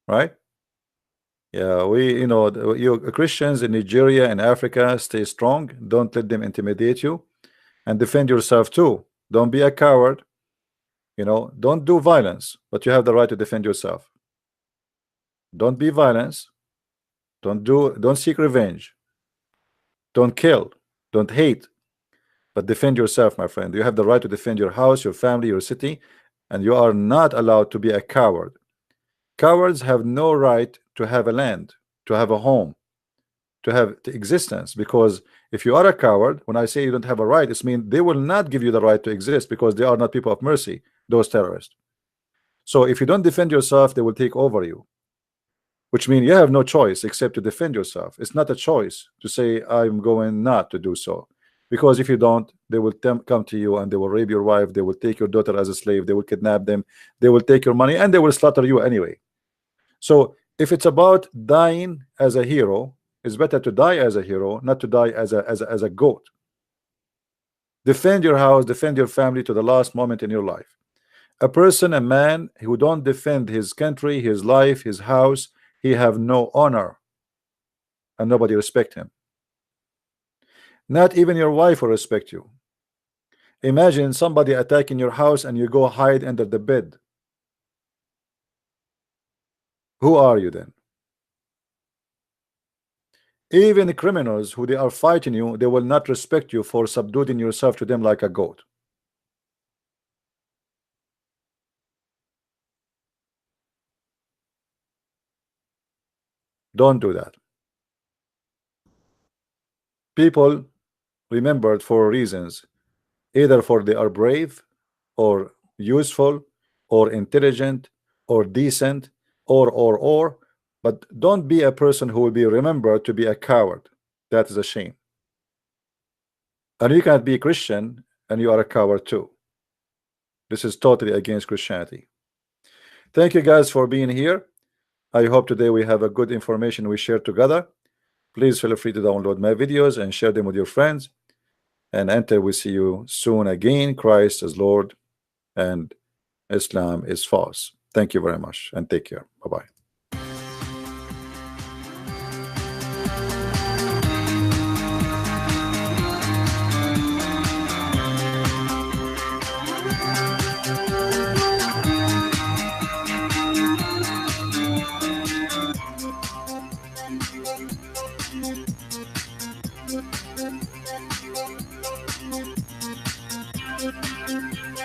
Speaker 1: Right? Yeah, you Christians in Nigeria and Africa, stay strong. Don't let them intimidate you, and defend yourself too. Don't be a coward. Don't do violence, but you have the right to defend yourself. Don't be violence. Don't seek revenge. Don't kill. Don't hate. But defend yourself, my friend. You have the right to defend your house, your family, your city, and you are not allowed to be a coward. Cowards have no right to have a land, to have a home, to have the existence. Because if you are a coward, when I say you don't have a right, it means they will not give you the right to exist, because they are not people of mercy, those terrorists. So if you don't defend yourself, they will take over you, which means you have no choice except to defend yourself. It's not a choice to say I'm going not to do so, because if you don't, they will come to you and they will rape your wife, they will take your daughter as a slave, they will kidnap them, they will take your money, and they will slaughter you anyway. So if it's about dying as a hero, it's better to die as a hero, not to die as a goat. Defend your house, defend your family to the last moment in your life. A person, a man who don't defend his country, his life, his house, he have no honor, and nobody respect him. Not even your wife will respect you. Imagine somebody attacking your house and you go hide under the bed. Who are you then? Even the criminals who they are fighting you, they will not respect you for subduing yourself to them like a goat. Don't do that. People remembered for reasons, either for they are brave or useful or intelligent or decent or but don't be a person who will be remembered to be a coward. That is a shame. And you cannot be a Christian and you are a coward too. This is totally against Christianity. Thank you guys for being here. I hope today we have a good information we share together. Please feel free to download my videos and share them with your friends. And until we see you soon again, Christ is Lord and Islam is false. Thank you very much and take care. Bye-bye.
Speaker 7: Thank you.